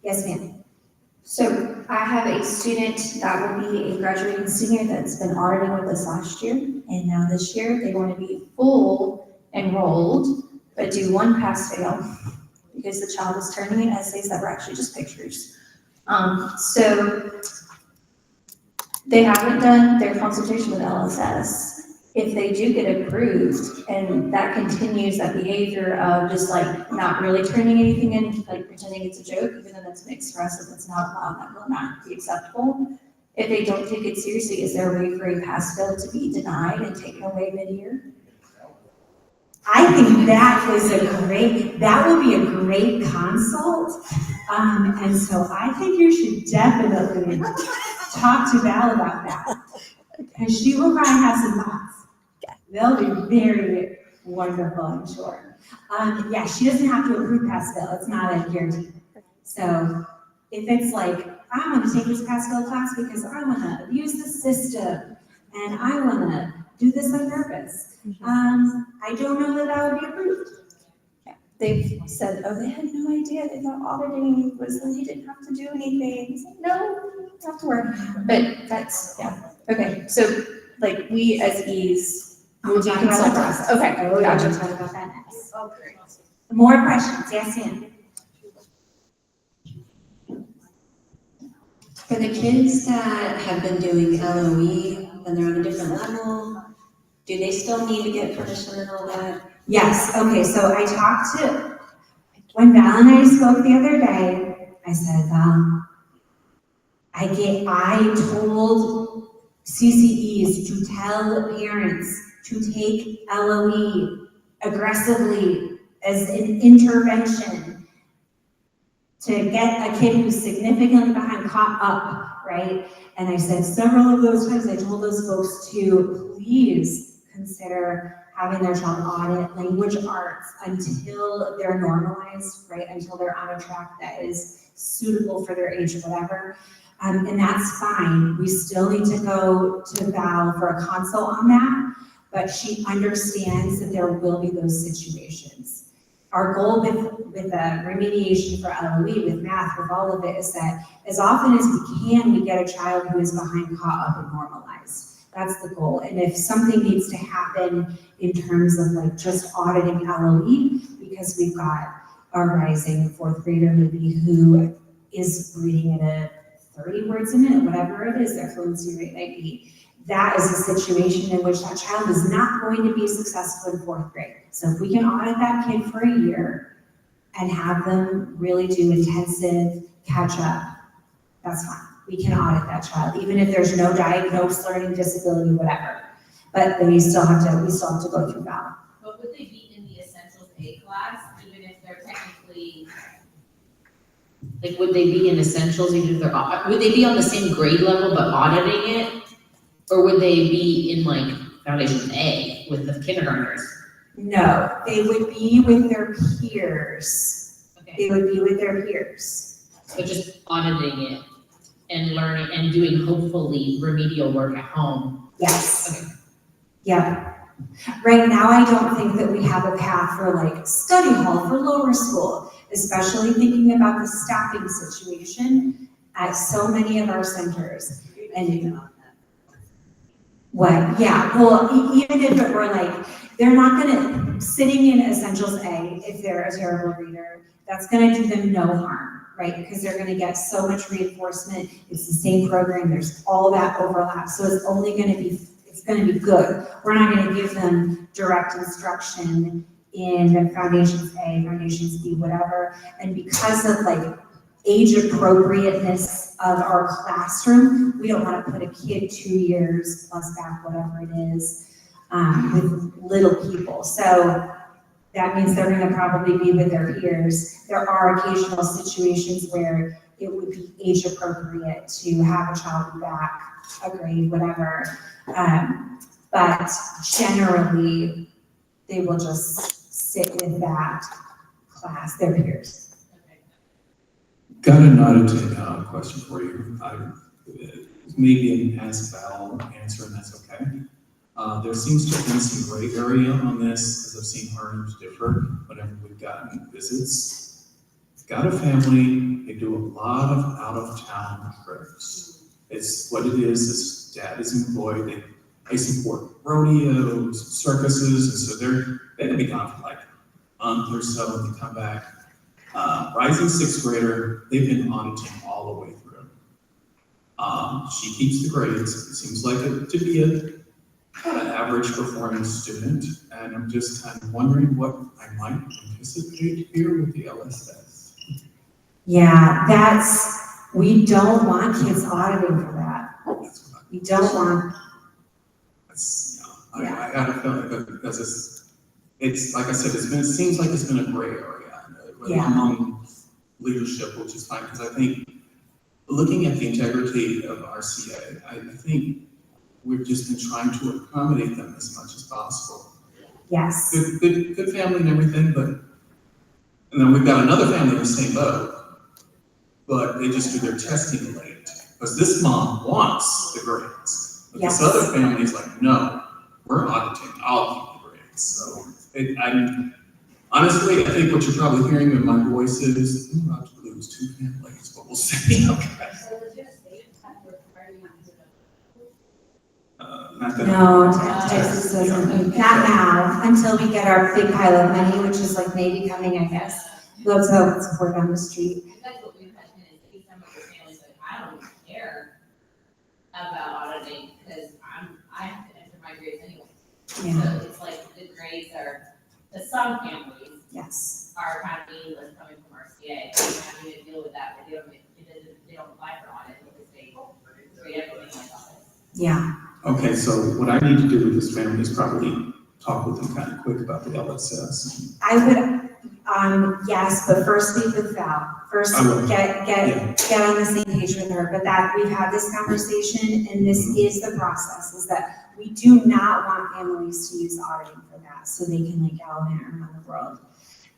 Yes, ma'am.
So I have a student that will be a graduating senior that's been auditing with us last year, and now this year they want to be full enrolled, but do one pass-fail because the child is turning in essays that were actually just pictures. So they haven't done their consultation with LSS. If they do get approved and that continues that behavior of just like not really turning anything in, like pretending it's a joke, even though that's been expressed that that's not allowed, that will not be acceptable. If they don't take it seriously, is there a way for a pass-fail to be denied and taken away mid-year?
I think that would be a great consult. And so I think you should definitely talk to Val about that. Because she will probably have some thoughts. They'll be very wonderful, I'm sure. Yeah, she doesn't have to approve pass-fail. It's not a guarantee. So if it's like, I want to take this pass-fail class because I want to use the system and I want to do this on purpose, I don't know that would be approved.
Yeah. They've said, oh, they had no idea. They thought auditing was that he didn't have to do anything. It's like, no, you don't have to work. But that's, yeah. Okay, so like we as E's,
We'll talk about the process.
Okay,
We'll
gotcha.
talk about that next.
oh, great.
More questions? Yes, ma'am.
For the kids that have been doing LOE and they're on a different level, do they still need to get permission and all that?
Yes, okay, so I talked to, when Val and I spoke the other day, I said, Val, I told CCEs to tell parents to take LOE aggressively as an intervention to get a kid who's significantly behind caught up, right? And I said several of those times, I told those folks to please consider having their child audit language arts until they're normalized, right? Until they're on a track that is suitable for their age or whatever. And that's fine. We still need to go to Val for a consult on that, but she understands that there will be those situations. Our goal with the remediation for LOE, with math, with all of it, is that as often as we can, we get a child who is behind caught up and normalized. That's the goal. And if something needs to happen in terms of like just auditing LOE, because we've got a rising fourth grader maybe who is reading at a 30 words a minute, whatever it is, their fluency rate might be. That is a situation in which that child is not going to be successful in fourth grade. So if we can audit that kid for a year and have them really do intensive catch up, that's fine. We can audit that child, even if there's no diagnosed learning disability, whatever. But we still have to go through that.
But would they be in the Essentials A class, even if they're technically,
Like, would they be in Essentials even if they're, would they be on the same grade level but auditing it? Or would they be in like Foundation A with the kindergartners?
No, they would be with their peers.
Okay.
They would be with their peers.
So just auditing it and learning and doing hopefully remedial work at home.
Yes.
Okay.
Yeah. Right now, I don't think that we have a path for like study hall for lower school, especially thinking about the staffing situation at so many of our centers. And what? Yeah, well, even if it were like, they're not gonna, sitting in Essentials A, if they're a terrible reader, that's gonna do them no harm, right? Because they're gonna get so much reinforcement, it's the same program, there's all that overlap, so it's only gonna be, it's gonna be good. We're not gonna give them direct instruction in Foundations A, Foundations B, whatever, and because of like age appropriateness of our classroom, we don't want to put a kid 2 years plus back, whatever it is, with little people. So that means they're going to probably be with their peers. There are occasional situations where it would be age appropriate to have a child be back a grade, whatever. But generally, they will just sit with that class, their peers.
Got another question for you. Maybe an ask Val answer, and that's okay. There seems to have been some gray area on this, as I've seen harms differ whenever we've gotten visits. Got a family, they do a lot of out-of-town trips. It's what it is dad is employed, they support rodeos, circuses, and so they can be gone for like a month or so, and they come back. Rising sixth grader, they've been auditing all the way through. She keeps the grades. It seems like it to be a kind of average performing student, and I'm just kind of wondering what I might anticipate here with the LSS.
Yeah, we don't want kids auditing for that. We don't want.
I got a feeling that because it's like I said, it seems like it's been a gray area among leadership, which is fine, because I think looking at the integrity of RCA, I think we've just been trying to accommodate them as much as possible.
Yes.
Good family and everything, and then we've got another family in the same boat, but they just do their testing late, because this mom wants the grades, but this other family is like, no, we're auditing, I'll keep the grades. So honestly, I think what you're probably hearing in my voice is, I'm about to lose 2 families, but we'll see. Okay.
No, Texas doesn't, not now, until we get our big pile of money, which is like maybe coming, I guess. Let's hope it's word on the street.
that's what we imagine is, some of the families like, I don't care auditing, because I have to enter my grades anyway.
Yeah.
So it's like the grades are, to some families,
Yes.
are kind of meaningless coming from RCA. They're having to deal with that, but they don't apply for audit because they grade everything like audit.
Yeah.
Okay, so what I need to do with this family is probably talk with them kind of quick about the LSS.
I would, yes, but first speak with Val. First,
I will.
get on the same page with her, but that, we've had this conversation, and this is the process, is that we do not want families to use auditing for that, so they can like gallivant around the world.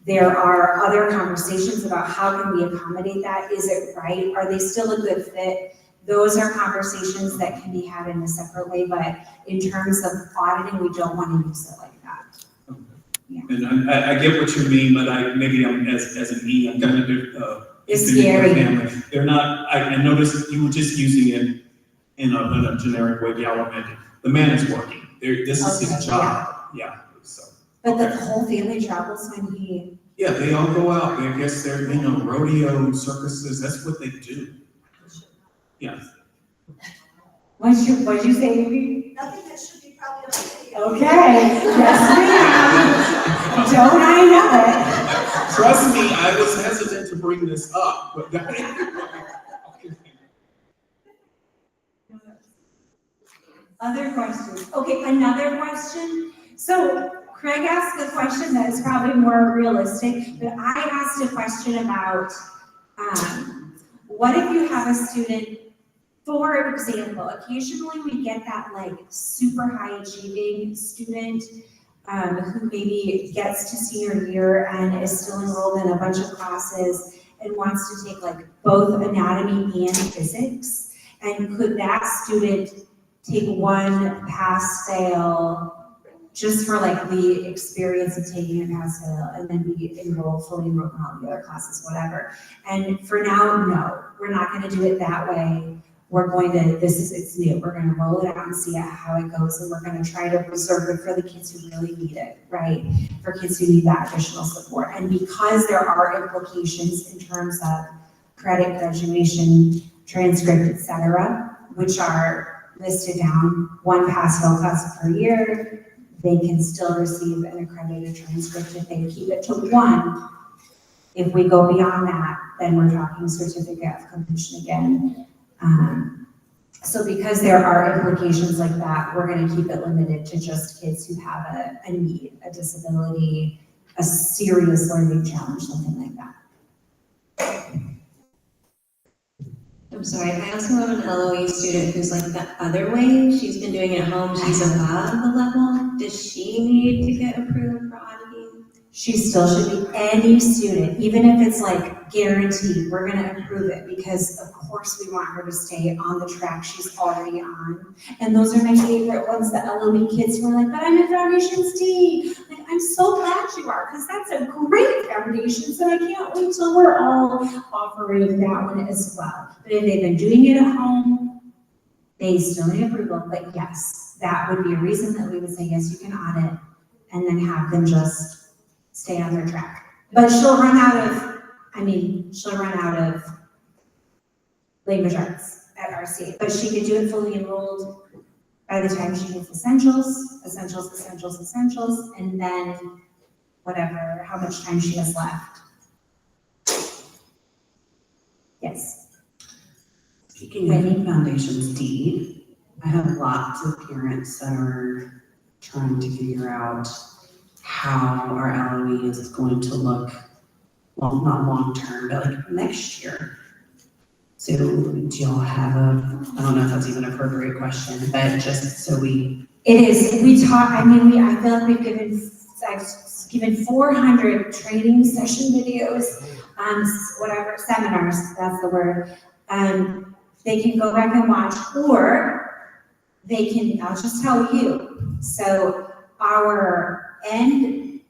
There are other conversations about how can we accommodate that, is it right, are they still a good fit? Those are conversations that can be had in a separate way, but in terms of auditing, we don't want to use it like that.
And I get what you mean, but maybe I'm, as an E, I'm kind of,
It's
infinite
scary.
family. They're not, I noticed you were just using it in a generic way, gallivanting. The man is working, this is his
Okay,
job, yeah, so.
But the whole family travels when he,
Yeah, they all go out, I guess they're, rodeo, circuses, that's what they do. Yeah.
what'd you say, Amy?
Nothing that should be probably on video.
Okay, yes ma'am. Don't I know it?
Trust me, I was hesitant to bring this up, but
Other questions? Okay, another question. So Craig asked a question that is probably more realistic, but I asked a question about, what if you have a student, for example, occasionally we get that like super high achieving student who maybe gets to senior year and is still enrolled in a bunch of classes and wants to take like both anatomy and physics. And could that student take one pass-fail just for like the experience of taking a pass-fail and then be fully enrolled in all the other classes, whatever? And for now, no, we're not gonna do it that way. We're going to, it's new, we're gonna roll it out and see how it goes, and we're gonna try to preserve it for the kids who really need it, right? For kids who need that additional support. And because there are implications in terms of credit, graduation, transcript, et cetera, which are listed down, one pass-fail class per year, they can still receive an accredited transcript if they keep it to one. If we go beyond that, then we're talking certificate of completion again. So because there are implications like that, we're gonna keep it limited to just kids who have a need, a disability, a serious learning challenge, something like that.
I'm sorry, I also have an LOE student who's like the other way. She's been doing it at home, she's above the level. Does she need to get approved for auditing?
She still should be, any student, even if it's like guaranteed, we're gonna approve it because of course we want her to stay on the track she's already on. And those are my favorite ones, the LOE kids who are like, but I'm in Foundations D. Like, I'm so glad you are, because that's a great Foundations, and I can't wait till we're all offering that one as well. But if they've been doing it at home, they still need approval, but yes, that would be a reason that we would say, yes, you can audit, and then have them just stay on their track. But she'll run out of language arts at RCA, but she could do it fully enrolled by the time she gets essentials, and then whatever, how much time she has left. Yes.
Speaking of Foundations D, I have lots of parents that are trying to figure out how our LOE is going to look, well, not long-term, but like next year. So do y'all have I don't know if that's even an appropriate question, but just so we.
It is, I feel like I've given 400 training session videos, seminars, that's the word. They can go back and watch, or they can, I'll just tell you. So our end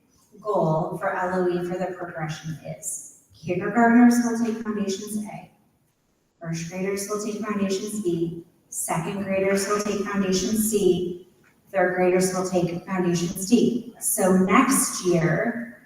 goal for LOE for the progression is kindergartners will take Foundations A, first graders will take Foundations B, second graders will take Foundations C, third graders will take Foundations D. So next year,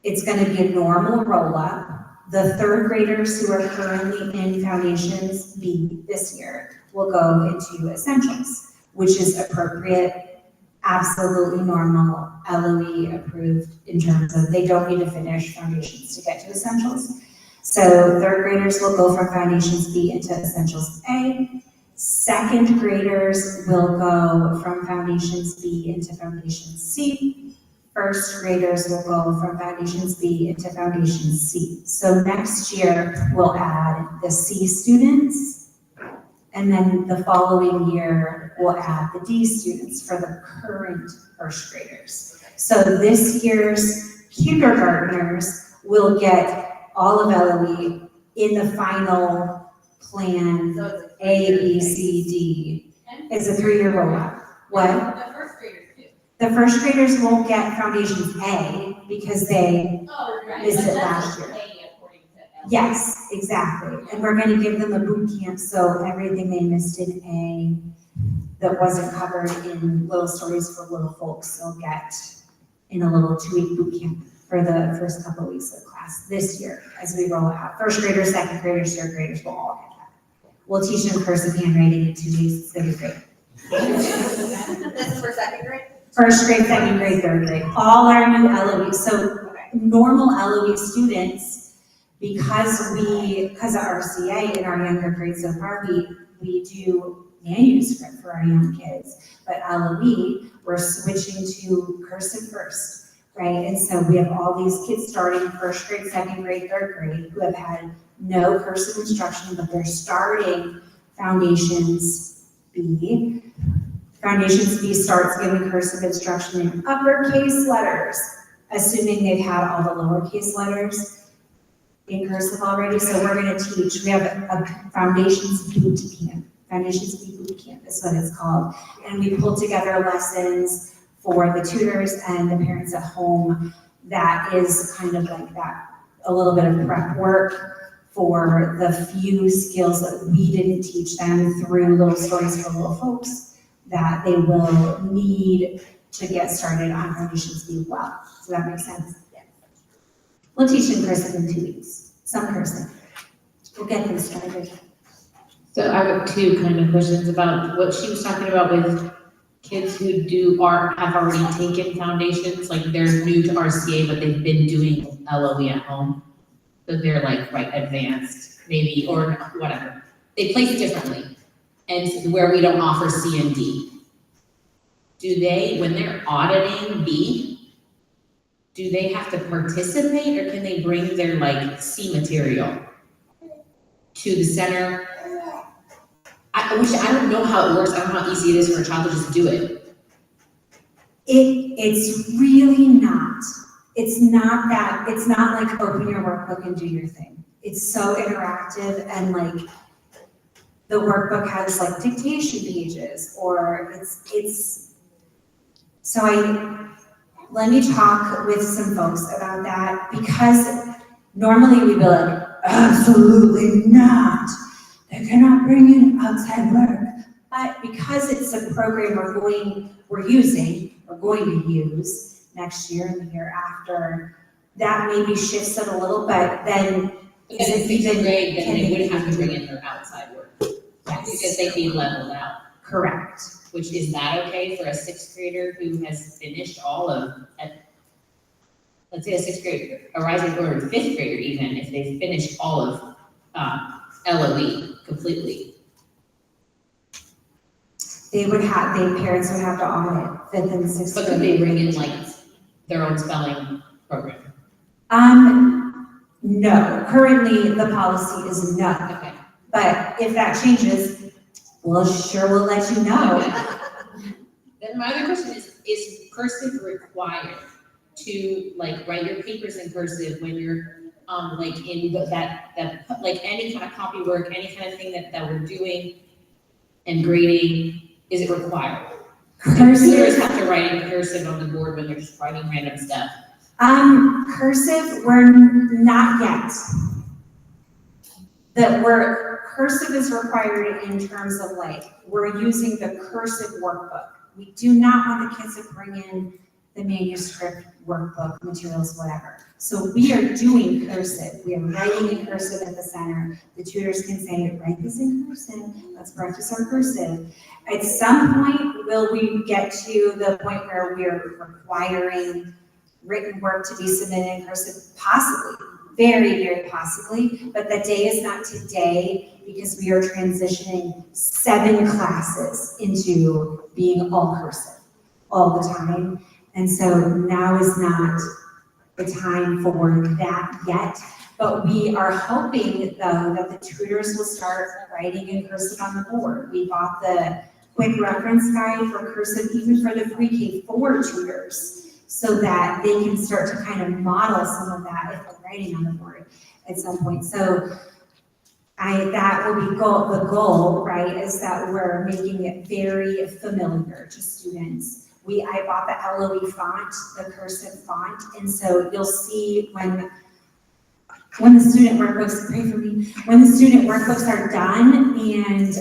it's gonna be a normal roll-up. The third graders who are currently in Foundations B this year will go into Essentials, which is appropriate, absolutely normal, LOE approved in terms of they don't need to finish Foundations to get to Essentials. So third graders will go from Foundations B into Essentials A. Second graders will go from Foundations B into Foundations C. First graders will go from Foundations B into Foundations C. So next year, we'll add the C students, and then the following year, we'll add the D students for the current first graders. So this year's kindergartners will get all of LOE in the final plan, A, B, C, D. It's a 3-year rollout. What?
The first graders too.
The first graders won't get Foundations A because they
Oh, right.
missed
But
it
that's
last year.
okay according to L.
Yes, exactly. And we're gonna give them a boot camp, so everything they missed in A that wasn't covered in Little Stories for Little Folks, they'll get in a little 2-week boot camp for the first couple of weeks of class this year as we roll it out. First graders, second graders, third graders will all get that. We'll teach them cursive handwriting in 2 weeks. It's gonna be great.
This is for second grade?
First grade, second grade, third grade, all our new LOE. So normal LOE students, because of RCA in our younger grades so far, we do manuscript for our young kids. But LOE, we're switching to cursive first, right? And so we have all these kids starting first grade, second grade, third grade, who have had no cursive instruction, but they're starting Foundations B. Foundations B starts giving cursive instruction in uppercase letters, assuming they've had all the lowercase letters in cursive already. So we're gonna teach, we have a Foundations boot camp. Foundations B boot camp is what it's called. And we pull together lessons for the tutors and the parents at home. That is kind of like that, a little bit of prep work for the few skills that we didn't teach them through Little Stories for Little Folks that they will need to get started on Foundations B well. Does that make sense? Yeah. We'll teach them cursive in 2 weeks, some cursive. We'll get them started.
So I have 2 kind of questions about what she was talking about with kids who have already taken Foundations, like they're new to RCA, but they've been doing LOE at home. So they're like, right, advanced, maybe, or whatever. They place differently, and where we don't offer C and D. Do they, when they're auditing B, do they have to participate, or can they bring their like C material to the center? I don't know how it works, I don't know how easy it is for a child to just do it.
It's really not. It's not like open your workbook and do your thing. It's so interactive, and like the workbook has like dictation pages, or let me talk with some folks about that, because normally we'd be like, absolutely not. They cannot bring in outside work. But because it's a program we're going to use next year and the year after, that maybe shifts it a little, but then
Is it even grade, then they wouldn't have to bring in their outside work? Because they'd be leveled out.
Correct.
Which, is that okay for a 6th grader who has finished all of, let's say a 6th grader, a rising or a 5th grader even, if they've finished all of LOE completely?
Parents would have to audit 5th and 6th
But
grade.
could they bring in like their own spelling program?
No, currently the policy is no.
Okay.
But if that changes, we'll let you know.
Then my other question is cursive required to like write your papers in cursive when you're like in that like any kind of copy work, any kind of thing that we're doing and grading, is it required? Tutors have to write in cursive on the board when they're just writing random stuff.
Cursive, we're not yet. Cursive is required in terms of like, we're using the cursive workbook. We do not want the kids to bring in the manuscript, workbook, materials, whatever. So we are doing cursive. We are writing in cursive at the center. The tutors can say, write this in cursive, let's practice our cursive. At some point, will we get to the point where we're requiring written work to be submitted in cursive? Possibly, very, very possibly, but the day is not today because we are transitioning 7 classes into being all cursive all the time. And so now is not the time for that yet, but we are hoping though that the tutors will start writing in cursive on the board. We bought the quick reference guide for cursive even for the pre-K4 tutors so that they can start to kind of model some of that if we're writing on the board at some point. So that will be the goal, right, is that we're making it very familiar to students. I bought the LOE font, the cursive font, and so you'll see when the student workbooks, pray for me, when the student workbooks are done, and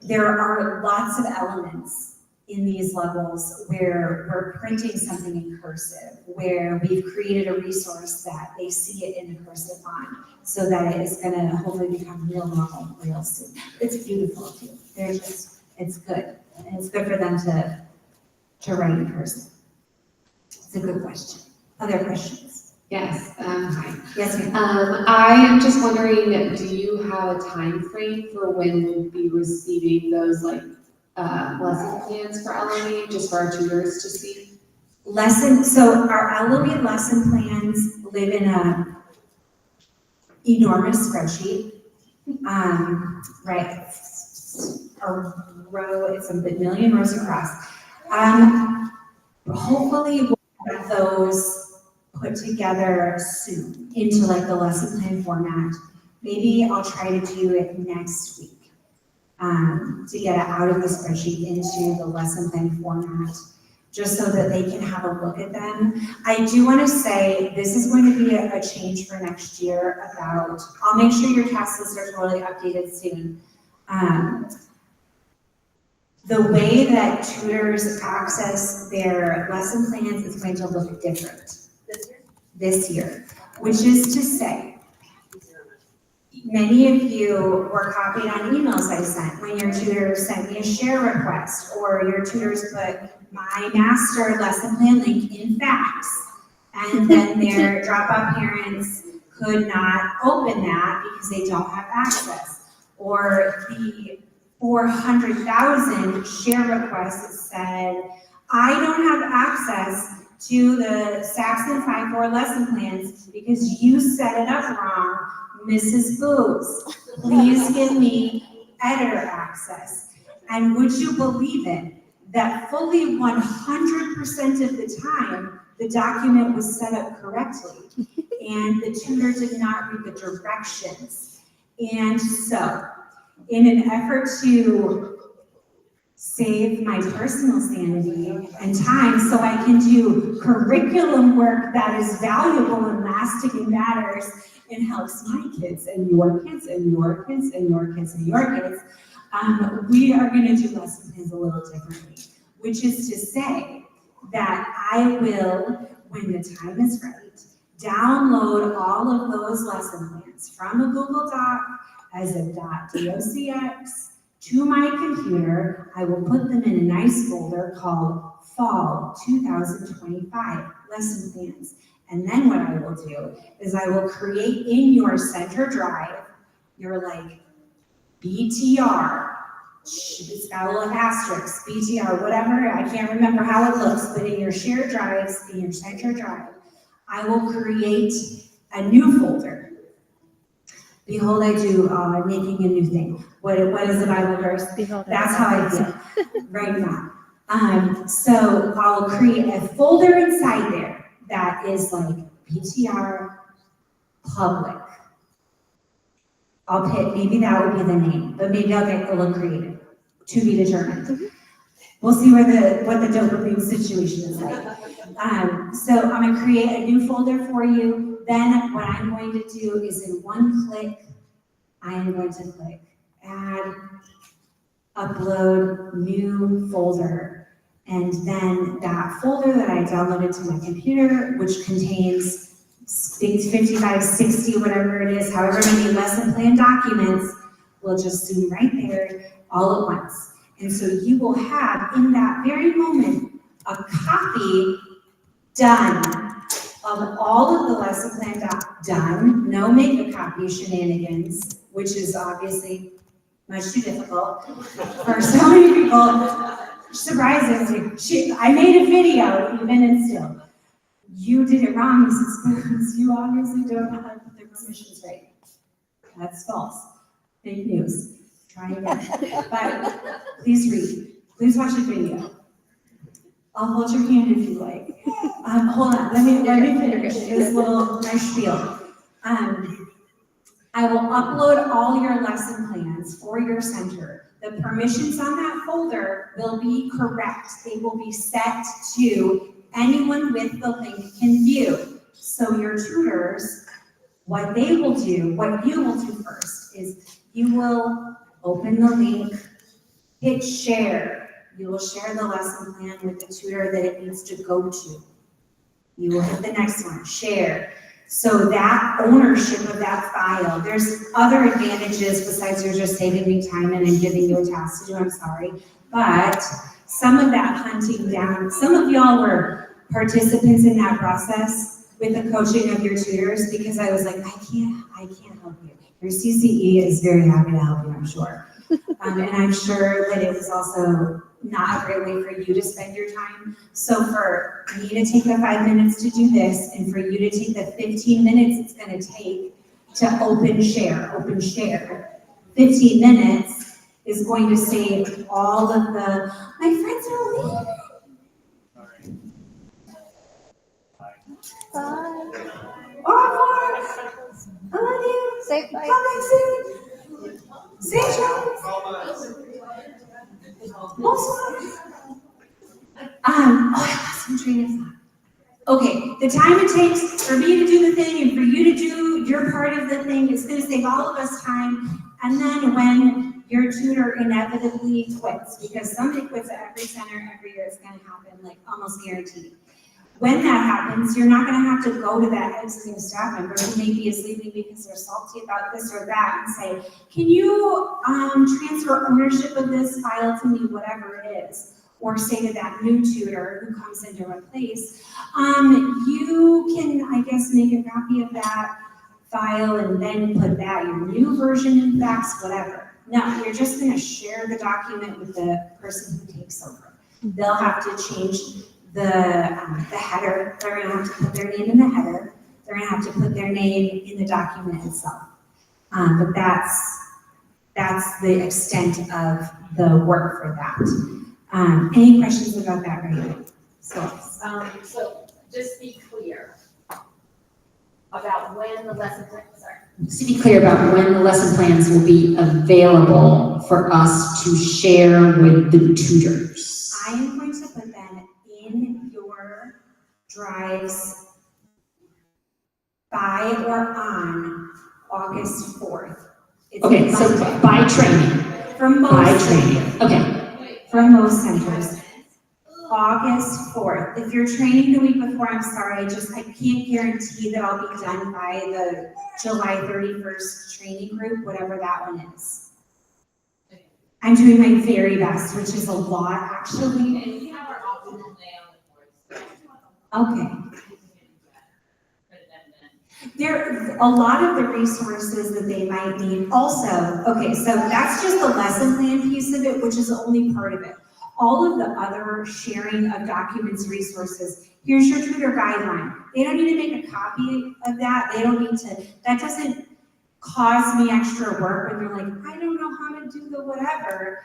there are lots of elements in these levels where we're printing something in cursive, where we've created a resource that they see it in the cursive font, so that it is gonna hopefully become real normal real soon. It's beautiful too. It's good, and it's good for them to write in cursive. It's a good question. Other questions?
Yes, hi.
Yes, ma'am.
I am just wondering, do you have a time frame for when we'll be receiving those lesson plans for LOE, just for our tutors to see?
So our LOE lesson plans live in a enormous spreadsheet. Right, a row, it's a million rows across. Hopefully we'll have those put together soon into like the lesson plan format. Maybe I'll try to do it next week, to get it out of the spreadsheet into the lesson plan format, just so that they can have a look at them. I do want to say this is going to be a change for next year about, I'll make sure your task lists are totally updated soon. The way that tutors access their lesson plans is going to look different this year, which is to say, many of you were copied on emails I sent when your tutor sent me a share request, or your tutors put my master lesson plan link in fax, and then their dropout parents could not open that because they don't have access, or the 400,000 share requests that said, I don't have access to the Saxon 5-4 lesson plans because you set it up wrong, Mrs. Booz. Please give me editor access. And would you believe it, that fully 100% of the time, the document was set up correctly, and the tutor did not read the directions. And so, in an effort to save my personal sanity and time so I can do curriculum work that is valuable and lasting and matters and helps my kids and your kids and your kids and your kids and your kids, we are going to do lesson plans a little differently, which is to say that I will, when the time is right, download all of those lesson plans from a Google Doc as a .docx to my computer. I will put them in a nice folder called Fall 2025 Lesson Plans. And then what I will do is I will create in your center drive, your like BTR, it's got a little asterisk, BTR, whatever, I can't remember how it looks, but in your shared drives, in your center drive, I will create a new folder. Behold, I do, making a new thing. What is the Bible verse?
Behold,
that's how I feel right now. So I'll create a folder inside there that is like BTR public. I'll pick, maybe that would be the name, but maybe I'll get a little creative, to be determined. We'll see what the dopamine situation is like. So I'm gonna create a new folder for you. Then what I'm going to do is in one click, I am going to click add, upload, new folder. And then that folder that I downloaded to my computer, which contains 55, 60, whatever it is, however many lesson plan documents, will just zoom right there all at once. And so you will have, in that very moment, a copy done of all of the lesson plan done, no make a copy shenanigans, which is obviously much too difficult for so many people. Surprises, I made a video, even and still. You did it wrong, Mrs. Burns. You obviously don't have the permissions right. That's false. Fake news. Try again. But please read. Please watch the video. I'll hold your hand if you like. Hold on, let me finish this little nice spiel. I will upload all your lesson plans for your center. The permissions on that folder will be correct. They will be set to anyone with the link can view. So your tutors, what they will do, what you will do first is you will open the link, hit share. You will share the lesson plan with the tutor that it needs to go to. You will hit the next one, share. So that ownership of that file, there's other advantages besides you're just saving me time and I'm giving you a task to do, I'm sorry. But some of that hunting down, some of y'all were participants in that process with the coaching of your tutors because I was like, I can't help you. Your CCE is very happy to help you, I'm sure. And I'm sure that it was also not a great way for you to spend your time. So for me to take the 5 minutes to do this, and for you to take the 15 minutes it's gonna take to open share, 15 minutes is going to save all of the, my friends are leaving.
Bye.
Au revoir. I love you.
Say bye.
Come back soon. Say ciao. Bonsoir. I lost my train of thought. Okay, the time it takes for me to do the thing and for you to do your part of the thing is gonna save all of us time. And then when your tutor inevitably quits, because somebody quits at every center every year, it's gonna happen, like almost guaranteed. When that happens, you're not gonna have to go to that exiting staff member who maybe is leaving because they're salty about this or that and say, can you transfer ownership of this file to me, whatever it is. Or say to that new tutor who comes in to replace, you can, I guess, make a copy of that file and then put that, your new version in fax, whatever. No, you're just gonna share the document with the person who takes over. They'll have to change the header. They're gonna have to put their name in the header. They're gonna have to put their name in the document itself. But that's the extent of the work for that. Any questions about that right now?
So just be clear about when the lesson plan,
Just to be clear about when the lesson plans will be available for us to share with the tutors.
I am going to put them in your drives by or on August 4th. It's
Okay, so
Monday.
by training.
From most.
By training, okay.
From most centers. August 4th. If you're training the week before, I'm sorry, I can't guarantee that I'll be done by the July 31st training group, whatever that one is. I'm doing my very best, which is a lot, actually.
and we have our optimal day on the board.
Okay. There, a lot of the resources that they might need also, okay, so that's just the lesson plan piece of it, which is only part of it. All of the other sharing of documents, resources, here's your tutor guideline. They don't need to make a copy of that. They don't need to, that doesn't cause me extra work when you're like, I don't know how to do the whatever.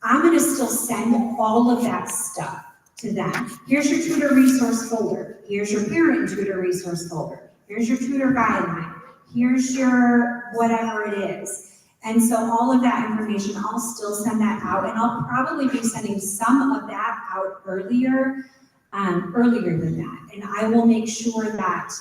I'm gonna still send all of that stuff to them. Here's your tutor resource folder. Here's your parent tutor resource folder. Here's your tutor guideline. Here's your whatever it is. And so all of that information, I'll still send that out, and I'll probably be sending some of that out earlier than that. And I will make sure that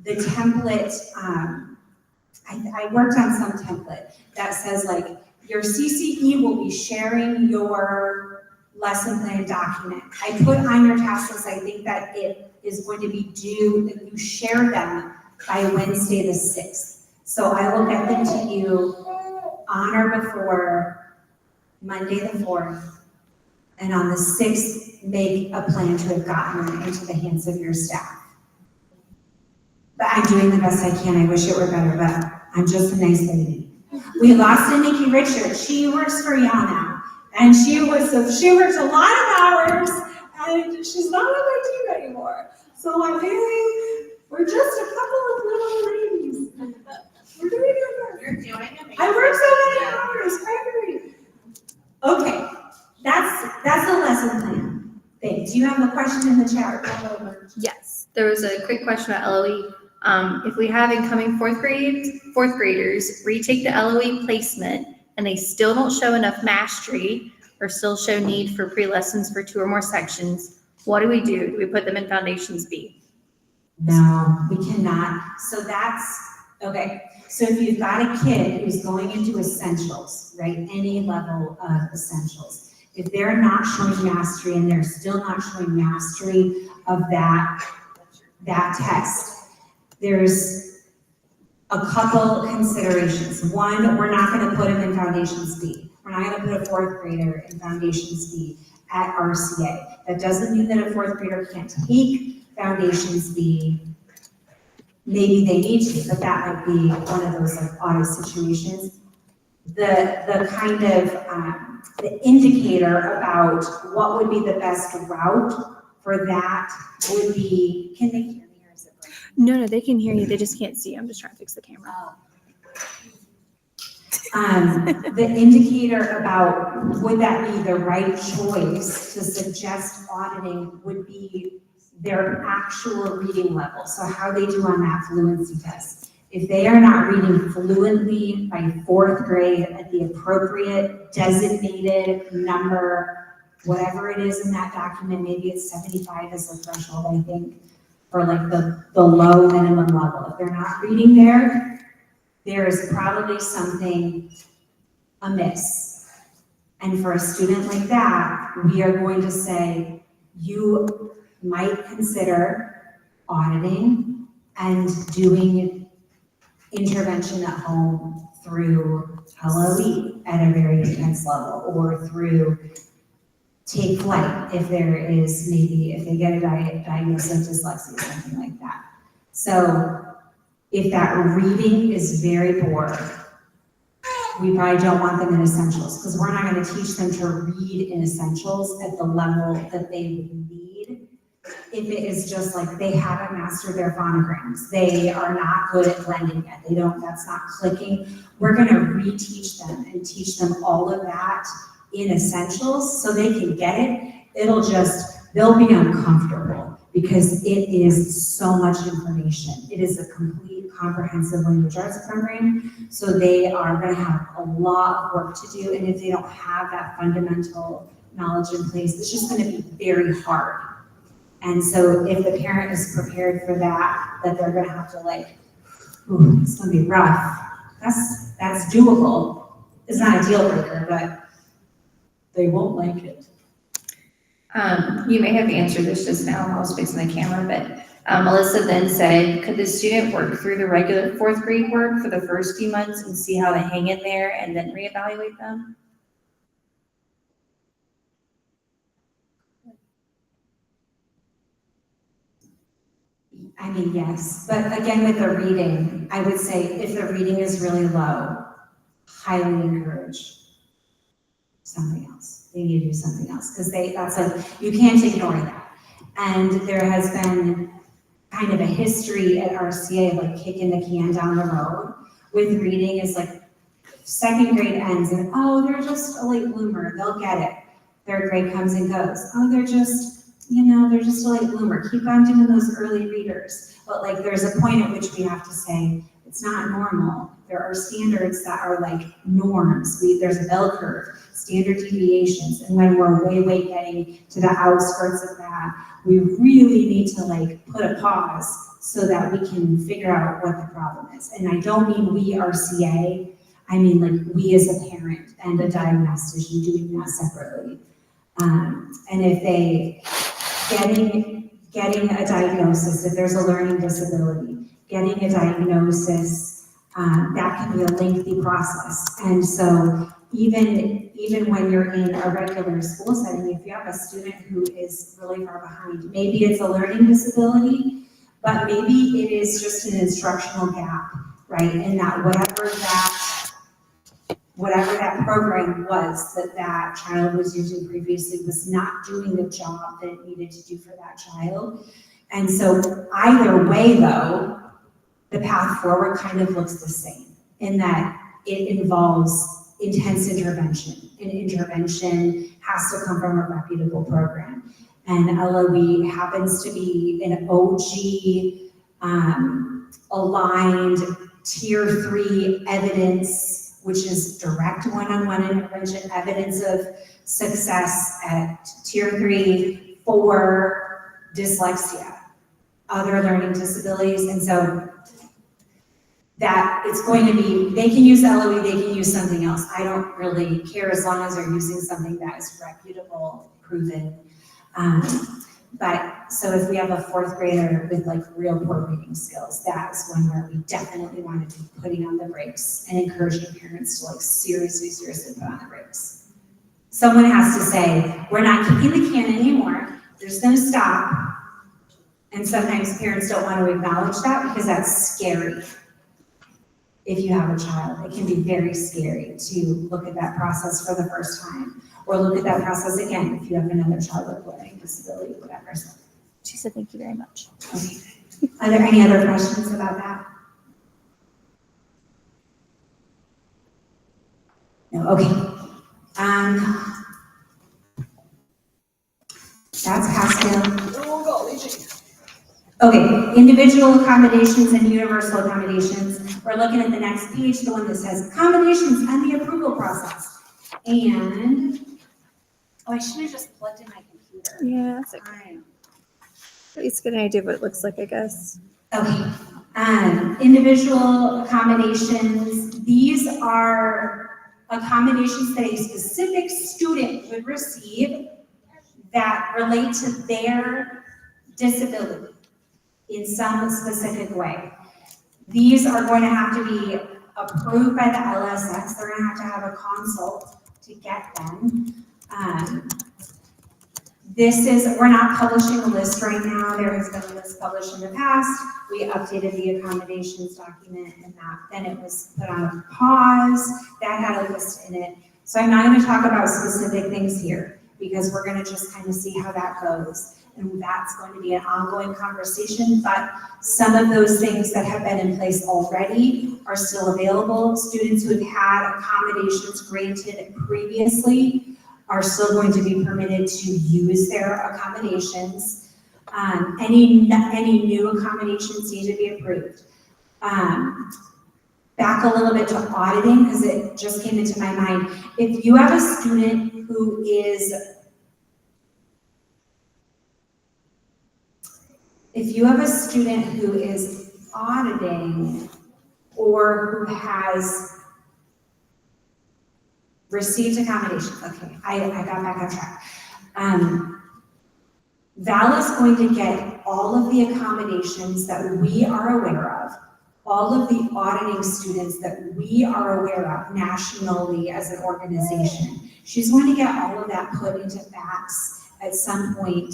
the template, I worked on some template that says like, your CCE will be sharing your lesson plan document. I put on your task list, I think that it is going to be due, that you share them by Wednesday the 6th. So I will get them to you on or before Monday the 4th. And on the 6th, make a plan to have gotten them into the hands of your staff. But I'm doing the best I can. I wish it were better, but I'm just a nice lady. We lost a Nikki Richards. She works for Yale now. And she worked a lot of hours, and she's not on my team anymore. So I'm feeling, we're just a couple of little ladies. We're doing good.
You're doing amazing.
I work so many hours, Gregory. Okay, that's a lesson plan. Thanks. Do you have a question in the chat?
Yes, there was a quick question about LOE. If we have incoming fourth graders retake the LOE placement and they still don't show enough mastery or still show need for pre-lessons for 2 or more sections, what do? Do we put them in Foundations B?
No, we cannot. So that's, okay. So if you've got a kid who's going into essentials, right, any level of essentials, if they're not showing mastery and they're still not showing mastery of that test, there's a couple considerations. One, we're not gonna put them in Foundations B. We're not gonna put a 4th grader in Foundations B at RCA. That doesn't mean that a 4th grader can't take Foundations B. Maybe they need to, but that might be one of those like auto situations. The kind of, the indicator about what would be the best route for that would be, can they hear me or is it breaking?
No, they can hear you. They just can't see you. I'm just trying to fix the camera.
The indicator about would that be the right choice to suggest auditing would be their actual reading level. So how they do on that fluency test. If they are not reading fluently by 4th grade at the appropriate designated number, whatever it is in that document, maybe it's 75 as the threshold, I think, for like the low minimum level. If they're not reading there is probably something amiss. And for a student like that, we are going to say, you might consider auditing and doing intervention at home through LOE at a very intense level, or through take flight if there is maybe, if they get a diagnosis of dyslexia, something like that. So if that reading is very poor, we probably don't want them in essentials, because we're not going to teach them to read in essentials at the level that they would need. If it is just like they haven't mastered their phonograms, they are not good at blending yet, that's not clicking, we're going to reteach them and teach them all of that in essentials so they can get it. They'll be uncomfortable because it is so much information. It is a complete comprehensive language arts program, so they are going to have a lot of work to do, and if they don't have that fundamental knowledge in place, it's just going to be very hard. And so if the parent is prepared for that they're going to have to like, ooh, it's going to be rough, that's doable. It's not a deal breaker, but they won't like it.
You may have answered this just now while I was fixing the camera, but Melissa then said, could the student work through the regular 4th grade work for the first few months and see how they hang in there and then reevaluate them?
I mean, yes, but again, with the reading, I would say if the reading is really low, highly encourage something else. They need to do something else, because that's like, you can't ignore that. And there has been kind of a history at RCA of like kicking the can down the road with reading. Is like 2nd grade ends and, oh, they're just a late bloomer, they'll get it. 3rd grade comes and goes, oh, they're just a late bloomer. Keep on doing those early readers. But like, there's a point at which we have to say, it's not normal. There are standards that are like norms. There's a bell curve, standard deviations. And when we're way getting to the outskirts of that, we really need to like put a pause so that we can figure out what the problem is. And I don't mean we RCA, I mean like we as a parent and a diagnostician doing that separately. And if they, getting a diagnosis, if there's a learning disability, getting a diagnosis, that can be a lengthy process. And so even when you're in a regular school setting, if you have a student who is really far behind, maybe it's a learning disability, but maybe it is just an instructional gap, right? And that whatever that program was that child was using previously was not doing the job that it needed to do for that child. And so either way though, the path forward kind of looks the same in that it involves intense intervention. And intervention has to come from a reputable program. And LOE happens to be an OG aligned tier 3 evidence, which is direct one-on-one intervention, evidence of success at tier 3 for dyslexia, other learning disabilities. And so that it's going to be, they can use LOE, they can use something else. I don't really care as long as they're using something that is reputable, proven. But so if we have a 4th grader with like real poor reading skills, that's one where we definitely want to be putting on the brakes and encouraging parents to like seriously put on the brakes. Someone has to say, we're not kicking the can anymore, they're just gonna stop. And sometimes parents don't want to acknowledge that because that's scary. If you have a child, it can be very scary to look at that process for the first time, or look at that process again if you have another child with learning disability, whatever.
She said, thank you very much.
Okay. Are there any other questions about that? No, okay. That's Pascal. Okay, individual accommodations and universal accommodations. We're looking at the next page, the one that says accommodations and the approval process. And, oh, I should have just plugged in my computer.
Yeah, that's okay. At least get an idea of what it looks like, I guess.
Okay, individual accommodations. These are accommodations that a specific student would receive that relate to their disability in some specific way. These are going to have to be approved by the LSX. They're going to have a consult to get them. We're not publishing a list right now. There has been a list published in the past. We updated the accommodations document and then it was put on pause. That had a list in it. So I'm not going to talk about specific things here because we're going to just kind of see how that goes. And that's going to be an ongoing conversation, but some of those things that have been in place already are still available. Students who have had accommodations granted previously are still going to be permitted to use their accommodations. Any new accommodations need to be approved. Back a little bit to auditing, because it just came into my mind. If you have a student who is auditing or who has received accommodations, okay, I got back on track. Val is going to get all of the accommodations that we are aware of, all of the auditing students that we are aware of nationally as an organization. She's going to get all of that put into facts at some point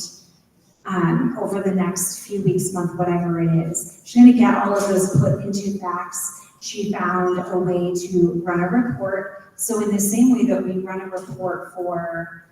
over the next few weeks, month, whatever it is. She's going to get all of those put into facts. She found a way to run a report. So in the same way that we run a report for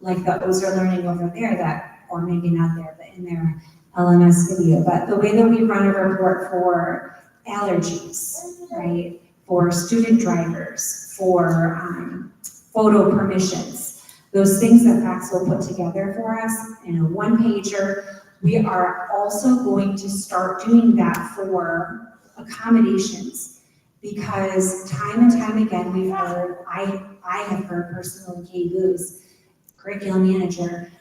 like the Ozer Learning over there that, or maybe not there, but in their LMS video, but the way that we run a report for allergies, right? For student drivers, for photo permissions, those things that FACTS will put together for us in a one-pager. We are also going to start doing that for accommodations because time and time again we've heard, I have heard personally, Kay Booz, curriculum manager,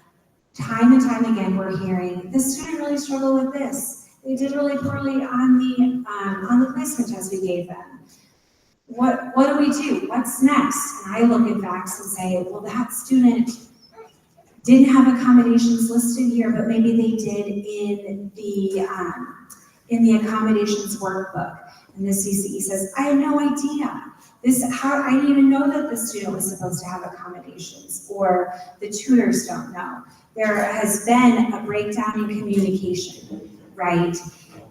time and time again we're hearing, this student really struggled with this. They did really poorly on the placement test we gave them. What do we do? What's next? And I look at FACTS and say, well, that student didn't have accommodations listed here, but maybe they did in the accommodations workbook. And the CCE says, I had no idea. I didn't even know that the student was supposed to have accommodations, or the tutors don't know. There has been a breakdown in communication, right?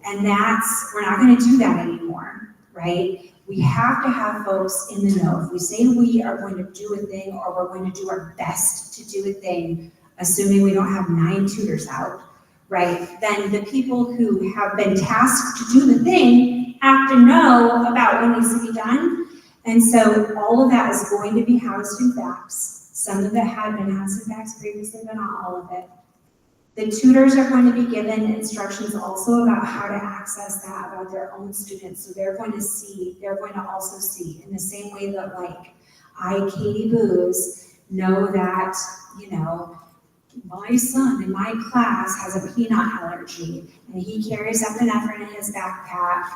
And we're not gonna do that anymore, right? We have to have folks in the know. If we say we are going to do a thing, or we're going to do our best to do a thing, assuming we don't have 9 tutors out, right? Then the people who have been tasked to do the thing have to know about what needs to be done. And so all of that is going to be housed in facts. Some of it had been housed in facts previously, but not all of it. The tutors are going to be given instructions also about how to access that about their own students. So they're going to also see in the same way that like Katie Booz, know that, my son in my class has a peanut allergy and he carries epinephrine in his backpack.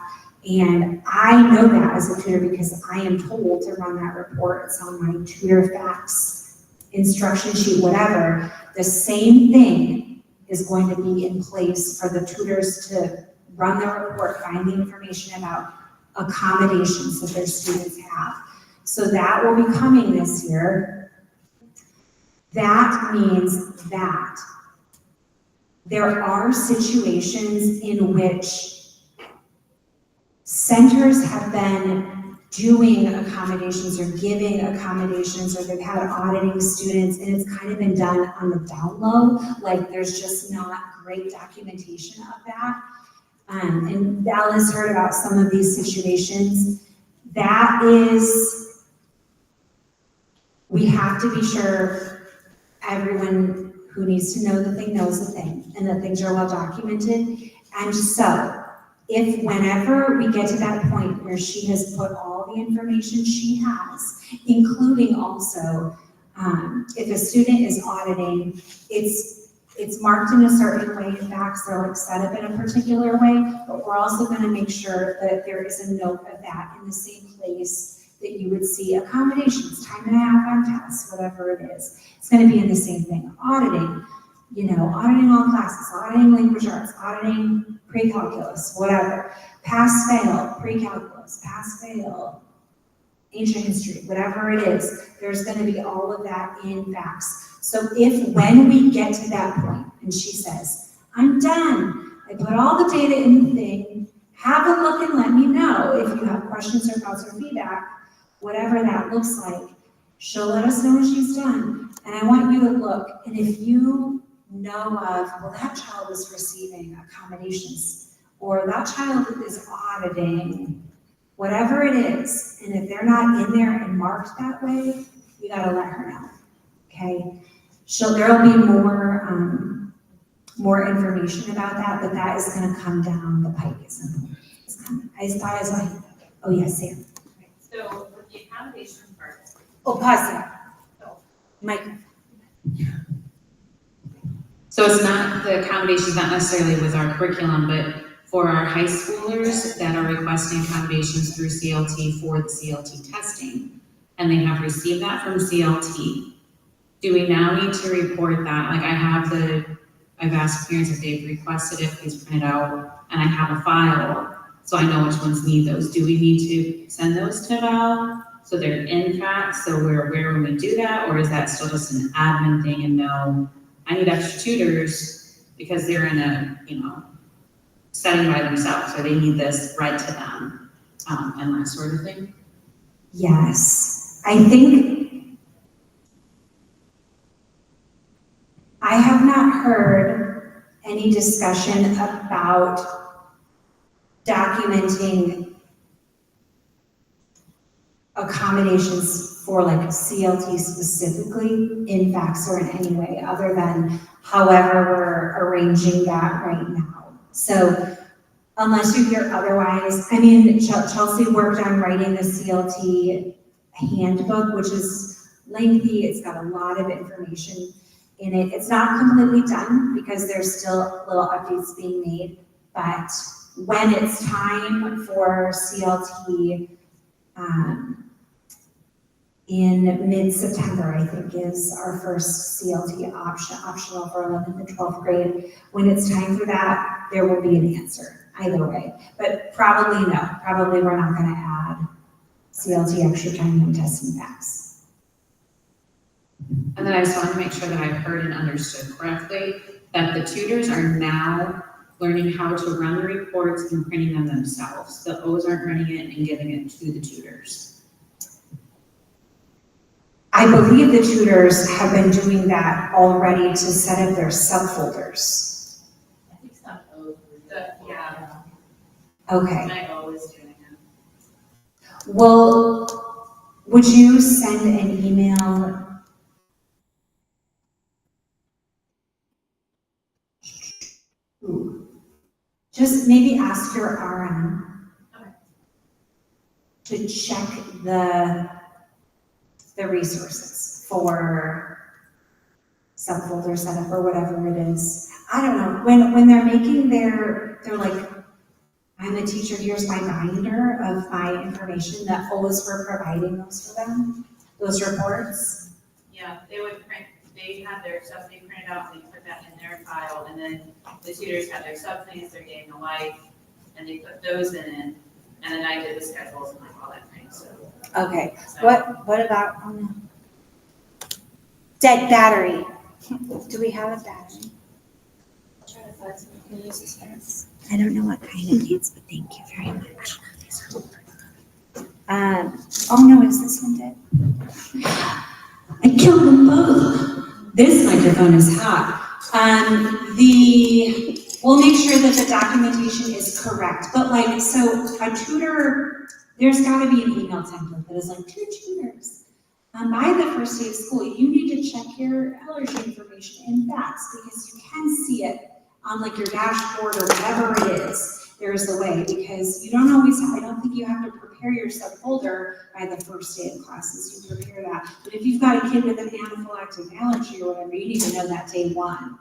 And I know that as a tutor because I am told to run that report. It's on my tutor facts, instruction sheet, whatever. The same thing is going to be in place for the tutors to run their report, find the information about accommodations that their students have. So that will be coming this year. That means that there are situations in which centers have been doing accommodations or giving accommodations, or they've had auditing students, and it's kind of been done on the down low, like there's just not great documentation of that. And Val has heard about some of these situations. We have to be sure everyone who needs to know the thing knows the thing, and that things are well documented. And so, whenever we get to that point where she has put all the information she has, including also, if a student is auditing, it's marked in a certain way, facts are like set up in a particular way, but we're also gonna make sure that there is a note of that in the same place that you would see accommodations, time and a half on tests, whatever it is. It's gonna be in the same thing. Auditing, auditing all classes, auditing language arts, auditing pre-calculus, whatever. Pass, fail, pre-calculus, pass, fail, ancient history, whatever it is, there's gonna be all of that in facts. So when we get to that point, and she says, I'm done, I put all the data in the thing, have a look and let me know if you have questions or thoughts or feedback, whatever that looks like, she'll let us know when she's done. And I want you to look, and if you know of, well, that child is receiving accommodations, or that child is auditing, whatever it is, and if they're not in there and marked that way, you gotta let her know, okay? There'll be more information about that, but that is gonna come down the pike at some point. It's coming. Oh yes, Sam.
So with the accommodation part.
Oh, pause there. Mike.
So it's not, the accommodations not necessarily with our curriculum, but for our high schoolers that are requesting accommodations through CLT for the CLT testing, and they have received that from CLT, do we now need to report that? Like I've asked parents if they've requested it, please print it out, and I have a file, so I know which ones need those. Do we need to send those to Val, so they're in facts, so we're aware when we do that, or is that still just an admin thing and no, I need extra tutors because they're in a, setting by themselves, or they need this read to them, and that sort of thing?
Yes, I think I have not heard any discussion about documenting accommodations for like CLT specifically in facts or in any way other than however we're arranging that right now. So unless you hear otherwise, Chelsea worked on writing the CLT handbook, which is lengthy. It's got a lot of information in it. It's not completely done because there's still little updates being made, but when it's time for CLT in mid-September, I think, is our first CLT optional for 11th and 12th grade. When it's time for that, there will be an answer either way. But probably no, probably we're not gonna add CLT extra time when testing facts.
And then I just wanted to make sure that I heard and understood correctly, that the tutors are now learning how to run the reports and printing them themselves. The O's aren't running it and giving it to the tutors.
I believe the tutors have been doing that already to set up their subfolders.
I think some O's, yeah.
Okay.
My O is doing it.
Well, would you send an email? Just maybe ask your RM to check the resources for subfolder setup or whatever it is. I don't know, when they're making they're like, I'm a teacher, here's my binder of my information, that always we're providing those for them, those reports.
Yeah, they would print, they had their stuff, they printed out, they put that in their file, and then the tutors had their subplans, their day in the life, and they put those in, and then I did the schedules and like all that thing, so.
Okay, what about dead battery? Do we have a battery?
Try to find someone who can use this fence.
I don't know what kind it needs, but thank you very much. Oh no, is this one dead? I killed them both. This microphone is hot. We'll make sure that the documentation is correct, but like, so a tutor, there's gotta be an email template that is like, to tutors. By the first day of school, you need to check your allergy information in facts because you can see it on like your dashboard or whatever it is. There's a way, because you don't always have, I don't think you have to prepare your subfolder by the first day of classes, you prepare that. But if you've got a kid with an anaphylactic allergy or whatever, you need to know that day one,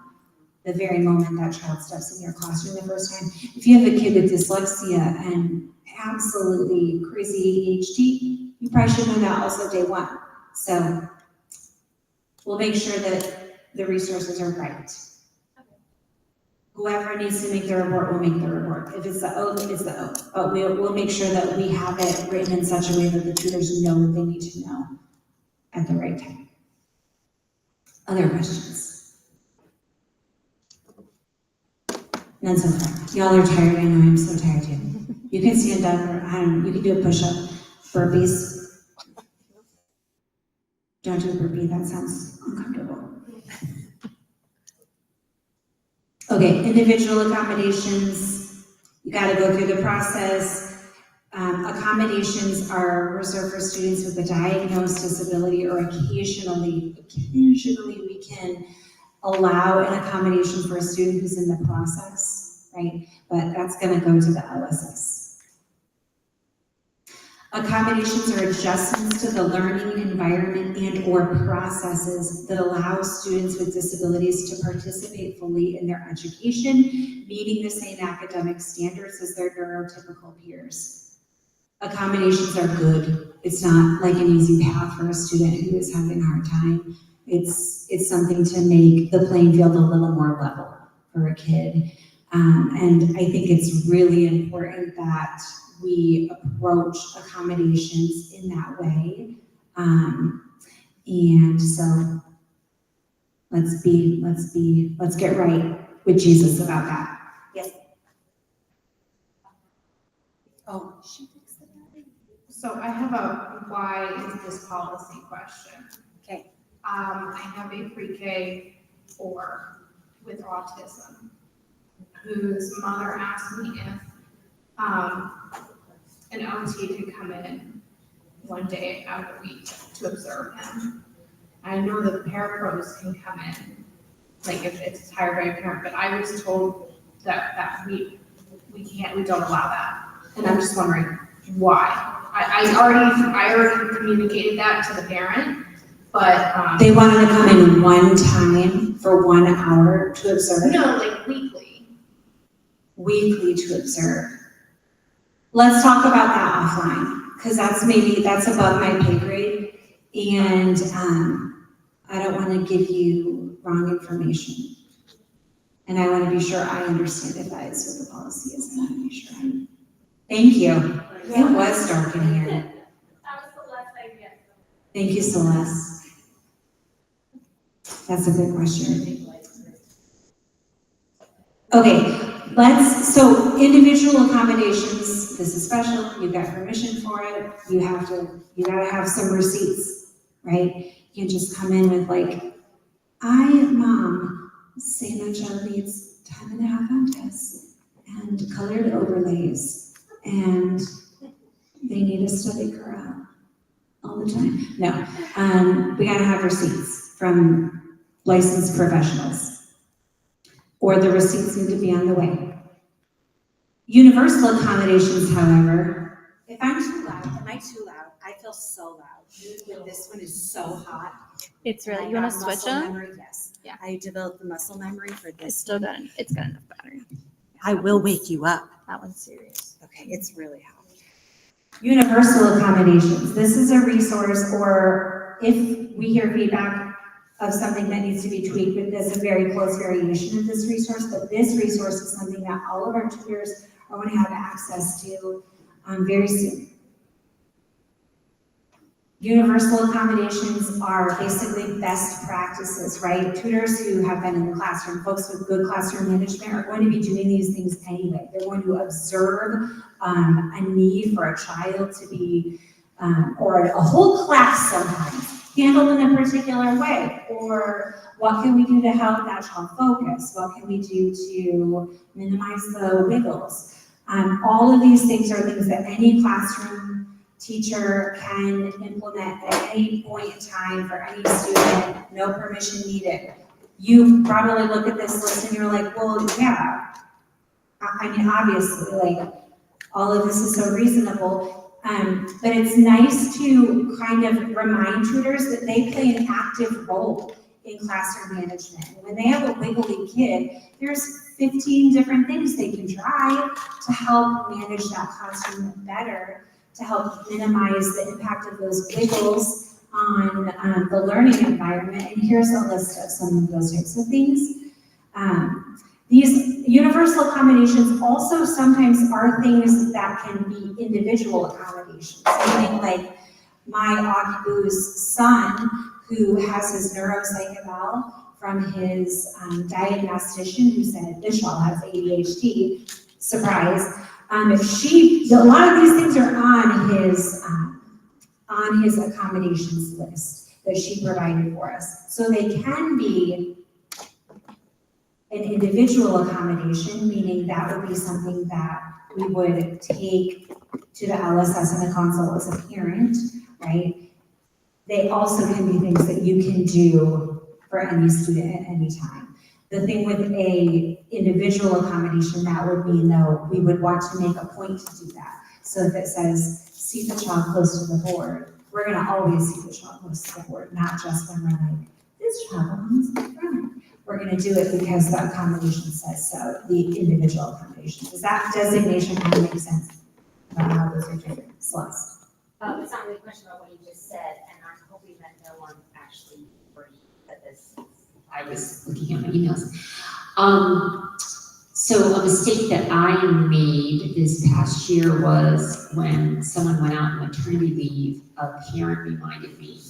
the very moment that child steps in your classroom the first time. If you have a kid with dyslexia and absolutely crazy ADHD, you probably should know that also day one. So we'll make sure that the resources are right. Whoever needs to make the report will make the report. If it's the O, it's the O. But we'll make sure that we have it written in such a way that the tutors know what they need to know at the right time. Other questions? None so far. Y'all are tired, I know, I'm so tired too. You can stand up, or I don't know, you can do a push-up, burpees. Don't do a burpee, that sounds uncomfortable. Okay, individual accommodations, you gotta go through the process. Accommodations are reserved for students with a diagnosed disability, or occasionally we can allow an accommodation for a student who's in the process, right? But that's gonna go to the LSS. Accommodations are adjustments to the learning environment and or processes that allow students with disabilities to participate fully in their education, meeting the same academic standards as their neurotypical peers. Accommodations are good. It's not like an easy path for a student who is having a hard time. It's something to make the playing field a little more level for a kid. And I think it's really important that we approach accommodations in that way. And so let's get right with Jesus about that. Yes. Oh, she fixed it.
So I have a why is this policy question.
Okay.
I have a pre-K 4 with autism whose mother asked me if an OT could come in one day out of the week to observe him. I know the parapros can come in, like if it's hired by a parent, but I was told that we don't allow that. And I'm just wondering why. I already communicated that to the parent, but.
They wanted to come in one time for 1 hour to observe?
No, like weekly.
Weekly to observe. Let's talk about that offline, because that's above my pay grade. And, I don't wanna give you wrong information. And I wanna be sure I understand if that is what the policy is, I wanna be sure. Thank you. It was dark in here.
That was the last idea.
Thank you, Celeste. That's a good question. Okay, so individual accommodations, this is special, you got permission for it, you gotta have some receipts, right? You can't just come in with like, Mom, say my child needs 10.5 on tests and colored overlays, and they need a study Quran all the time. No, we gotta have receipts from licensed professionals, or the receipts need to be on the way. Universal accommodations, however,
If I'm too loud, am I too loud? I feel so loud. This one is so hot.
It's really,
And
you
I
wanna
got
switch
muscle
them?
memory, yes.
Yeah.
I developed the muscle memory for this.
It's still got, it's got enough battery.
I will wake you up.
That one's serious.
Okay, it's really hot.
universal accommodations, this is a resource, or if we hear feedback of something that needs to be tweaked, but there's a very close variation of this resource, but this resource is something that all of our tutors are going to have access to very soon. Universal accommodations are basically best practices, right? Tutors who have been in the classroom, folks with good classroom management are going to be doing these things anyway. They're going to observe a need for a child to be, or a whole class sometimes, handled in a particular way, or what can we do to help that child focus? What can we do to minimize the wiggles? All of these things are things that any classroom teacher can implement at any point in time for any student, no permission needed. You probably look at this list and you're like, well, yeah. I mean, obviously, like, all of this is so reasonable, but it's nice to kind of remind tutors that they play an active role in classroom management. When they have a wiggly kid, there's 15 different things they can try to help manage that classroom better, to help minimize the impact of those wiggles on the learning environment. And here's a list of some of those types of things. These universal accommodations also sometimes are things that can be individual accommodations. Meaning like my Akibu's son, who has his neuropsych eval from his diagnostician who said this child has ADHD, surprise. A lot of these things are on his accommodations list that she provided for us. So they can be an individual accommodation, meaning that would be something that we would take to the LSS and the consult as a parent, right? They also can be things that you can do for any student at any time. The thing with a individual accommodation, that would mean though, we would want to make a point to do that. So if it says, seat the child close to the board, we're gonna always seat the child close to the board, not just when we're like, this child belongs in the front. We're gonna do it because the accommodation says so, the individual accommodation. Does that designation kind of make sense about how those are different? Celeste?
It's not really a question about what you just said, and I'm hoping that no one actually read this. I was looking at my emails. So a mistake that I made this past year was when someone went out on maternity leave, a parent reminded me,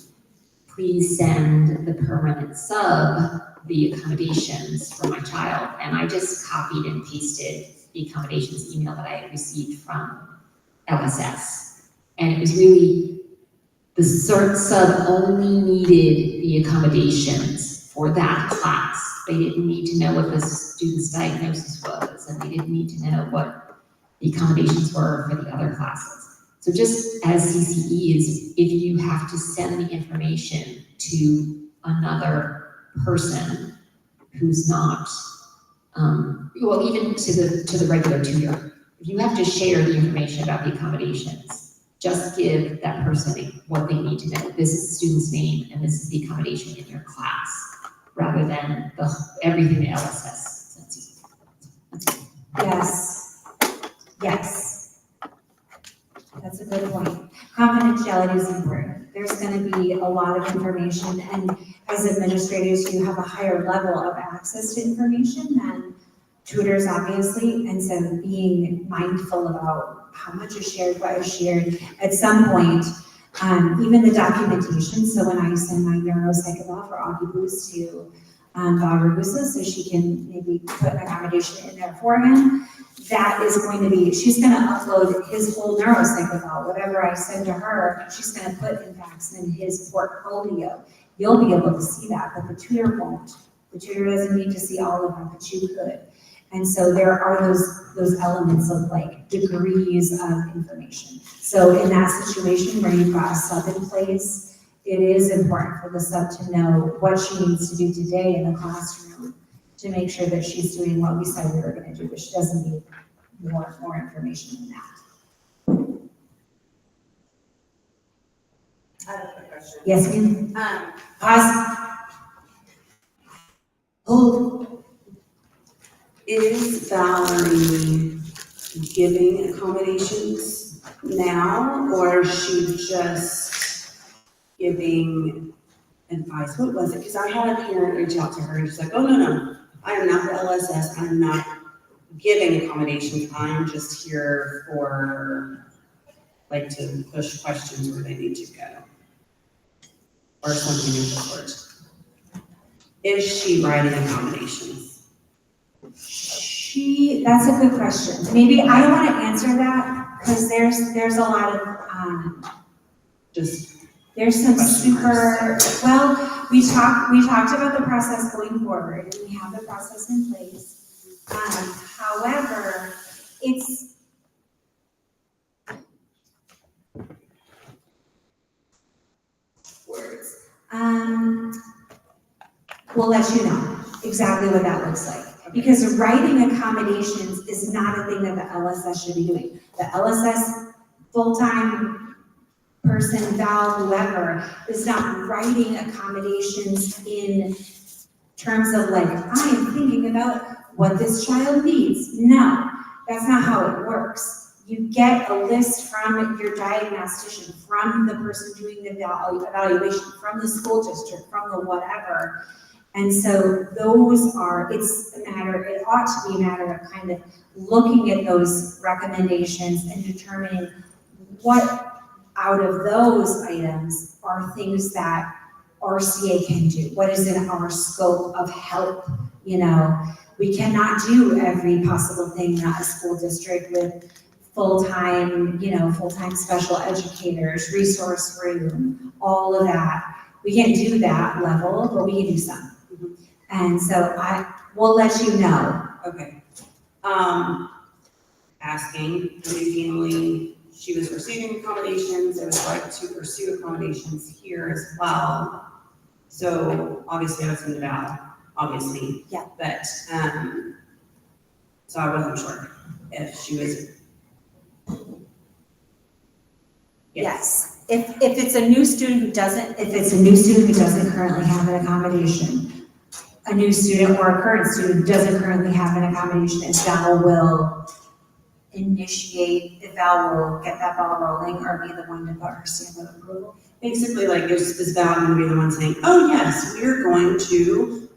please send the permanent sub the accommodations for my child. And I just copied and pasted the accommodations email that I had received from LSS. And it was really, the CERT sub only needed the accommodations for that class. They didn't need to know what the student's diagnosis was, and they didn't need to know what the accommodations were for the other classes. So just as CCEs, if you have to send the information to another person who's not, well, even to the regular tutor, if you have to share the information about the accommodations, just give that person what they need to know. This is the student's name and this is the accommodation in your class, rather than everything the LSS sends you.
Yes, yes. That's a good point. Confidentiality is important. there's gonna be a lot of information, and as administrators, you have a higher level of access to information than tutors, obviously, and so being mindful about how much is shared, what is shared. At some point, even the documentation, so when I send my neuropsych eval for Augie Boost to Val Ragusa, so she can maybe put an accommodation in there for him, that is going to be, she's gonna upload his whole neuropsych eval, whatever I send to her, she's gonna put in fact in his portfolio. You'll be able to see that, but the tutor won't. The tutor doesn't need to see all of them, but you could. And so there are those elements of like degrees of information. So in that situation where you've got a sub in place, it is important for the sub to know what she needs to do today in the classroom to make sure that she's doing what we said we were gonna do, but she doesn't need more information than that.
I have a quick question.
Yes, ma'am. Pause.
Hold. Is Valerie giving accommodations now, or is she just giving advice? What was it? Because I had a parent reach out to her and she's like, oh, no, I am not the LSS, I'm not giving accommodations, I'm just here for, like, to push questions where they need to go. Or something of the sort. Is she writing accommodations?
That's a good question. Maybe I don't want to answer that because there's a lot of, there's some super, well, we talked about the process going forward and we have the process in place. However, it's, words. We'll let you know exactly what that looks like. Because writing accommodations is not a thing that the LSS should be doing. The LSS full-time person, Val, whoever, is not writing accommodations in terms of like, I am thinking about what this child needs. No, that's not how it works. You get a list from your diagnostician, from the person doing the evaluation, from the school district, from the whatever. And so those are, it ought to be a matter of kind of looking at those recommendations and determining what out of those items are things that RCA can do. What is in our scope of help? You know, we cannot do every possible thing that a school district with full-time special educators, resource room, all of that. We can't do that level, but we can do some. And so we'll let you know.
Okay. Asking the new family, she was receiving accommodations, it was like to pursue accommodations here as well. So obviously I was in Val, obviously.
Yeah.
But, so I wasn't sure if she was.
Yes. If it's a new student who doesn't currently have an accommodation, a new student or a current student who doesn't currently have an accommodation, if Val will initiate, if Val will get that ball rolling or be the one to put her stamp of approval.
Basically, like, is Val going to be the one saying, oh yes, we are going to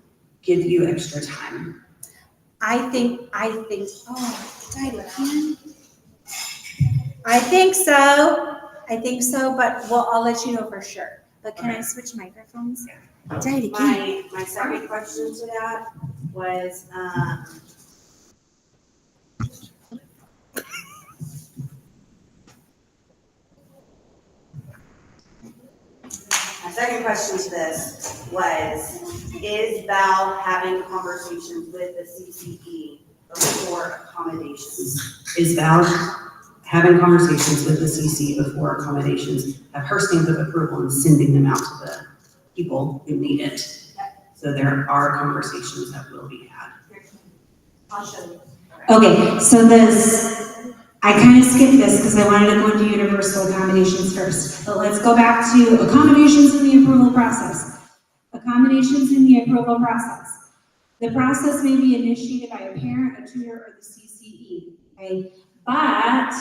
give you extra time?
I think, oh, did I look in? I think so, but I'll let you know for sure. But can I switch microphones? Did I again?
My second question to that was, my second question to this was, is Val having conversations with the CCE before accommodations? Is Val having conversations with the CCE before accommodations, have her stamp of approval and sending them out to the people who need it? So there are conversations that will be had.
I'll show you.
Okay, so I kind of skipped this because I wanted to go into universal accommodations first. But let's go back to accommodations in the approval process. Accommodations in the approval process. The process may be initiated by a parent, a tutor, or the CCE, okay? But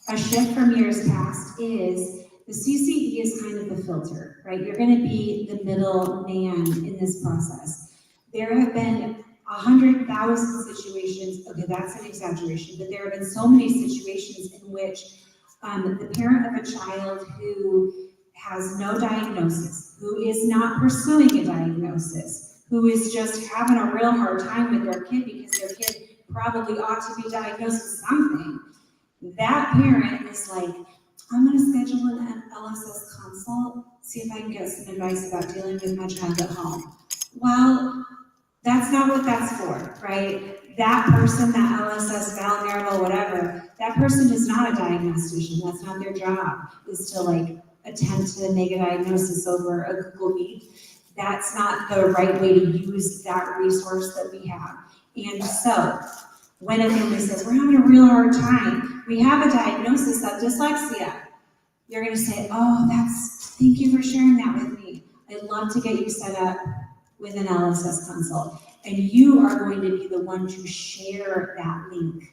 a shift from years past is The CCE is kind of the filter, right? You're gonna be the middle man in this process. There have been 100,000 situations, okay, that's an exaggeration, but there have been so many situations in which the parent of a child who has no diagnosis, who is not pursuing a diagnosis, who is just having a real hard time with their kid because their kid probably ought to be diagnosed with something, that parent is like, I'm gonna schedule an LSS consult, see if I can get some advice about dealing with my child at home. Well, that's not what that's for, right? That person, that LSS, Val, Maribel, whatever, that person is not a diagnostician. That's not their job, is to like attempt to make a diagnosis over a Google Meet. That's not the right way to use that resource that we have. And so, when a family says, we're having a real hard time, we have a diagnosis of dyslexia, you're gonna say, oh, thank you for sharing that with me. I'd love to get you set up with an LSS consult. And you are going to be the one to share that link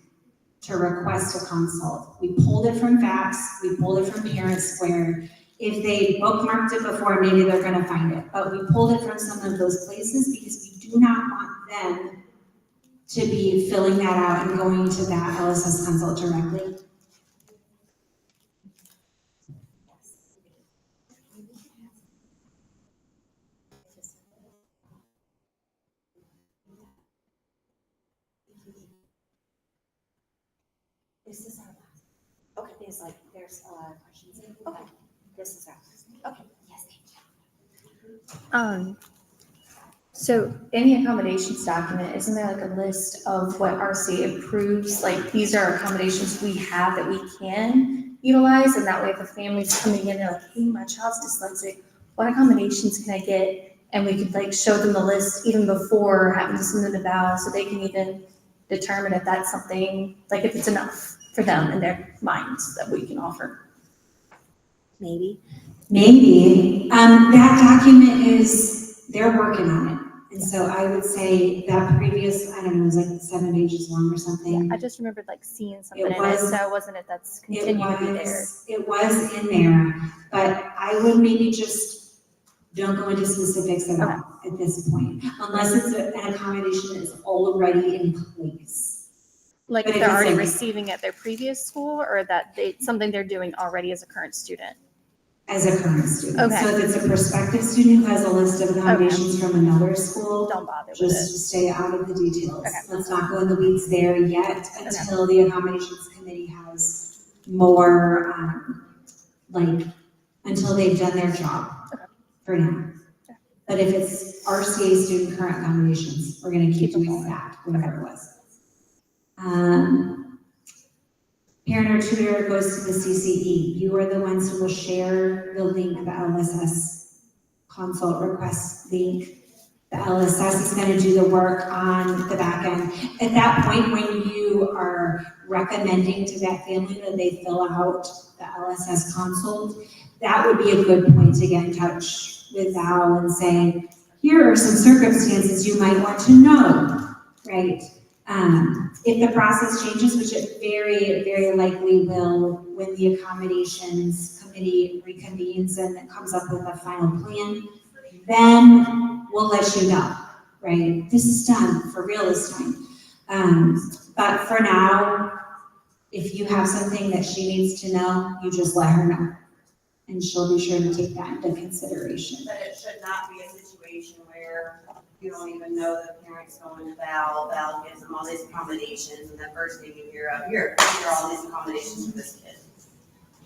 to request a consult. We pulled it from FACS, we pulled it from Parent Square. If they bookmarked it before, maybe they're gonna find it. But we pulled it from some of those places because we do not want them to be filling that out and going to that LSS consult directly. This is our last. Okay, there's a lot of questions. Okay, this is our last. Okay, yes, thank you.
So in the accommodations document, isn't there like a list of what RC approves? Like, these are accommodations we have that we can utilize, and that way if a family's coming in and like, hey, my child's dyslexic, what accommodations can I get? And we could like show them the list even before having to send them to Val, so they can even determine if that's something, like if it's enough for them in their minds that we can offer.
Maybe. That document is, they're working on it. And so I would say that previous, I don't know, it was like 7 pages long or something.
I just remembered like seeing something
It
in it,
was-
so wasn't it that's continuing to be there?
It was in there, but I would maybe just don't go into specifics at all at this point, unless it's an accommodation that's already in place.
Like
But
if
if
they're
it's
already
like-
receiving at their previous school, or that something they're doing already as a current student?
As a current student.
Okay.
So if it's a prospective student who has a list of accommodations from another school,
Don't bother with
just stay out of the details.
Okay.
Let's not go in the weeds there yet until the accommodations committee has more, until they've done their job for now. But if it's RCA student current accommodations, we're gonna keep doing that, whatever it was. Parent or tutor goes to the CCE. You are the ones who will share the link, the LSS consult request link. The LSS is going to do the work on the back end. At that point, when you are recommending to that family that they fill out the LSS consult, that would be a good point to get in touch with Val and say, here are some circumstances you might want to know, right? If the process changes, which it very, very likely will when the accommodations committee reconvenes and comes up with a final plan, then we'll let you know, right? This is done for real this time. But for now, if you have something that she needs to know, you just let her know. And she'll be sure to take that into consideration.
But it should not be a situation where you don't even know the parent's going to Val gives them all these accommodations, and the first thing you hear of, here are all these accommodations for this kid.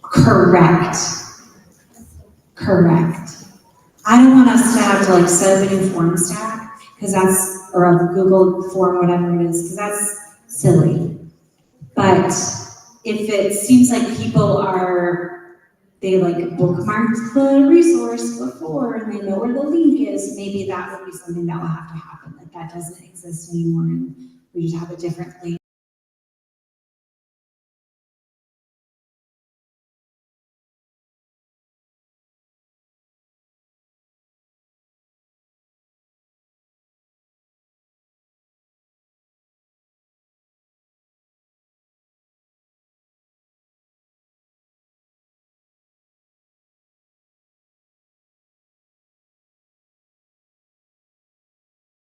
Correct. I don't want us to have to like set up a new form stack, because that's, or a Google form, whatever it is, because that's silly. But if it seems like people they like bookmarked the resource before and they know where the link is, maybe that would be something that will have to happen, that doesn't exist anymore and we just have a different link.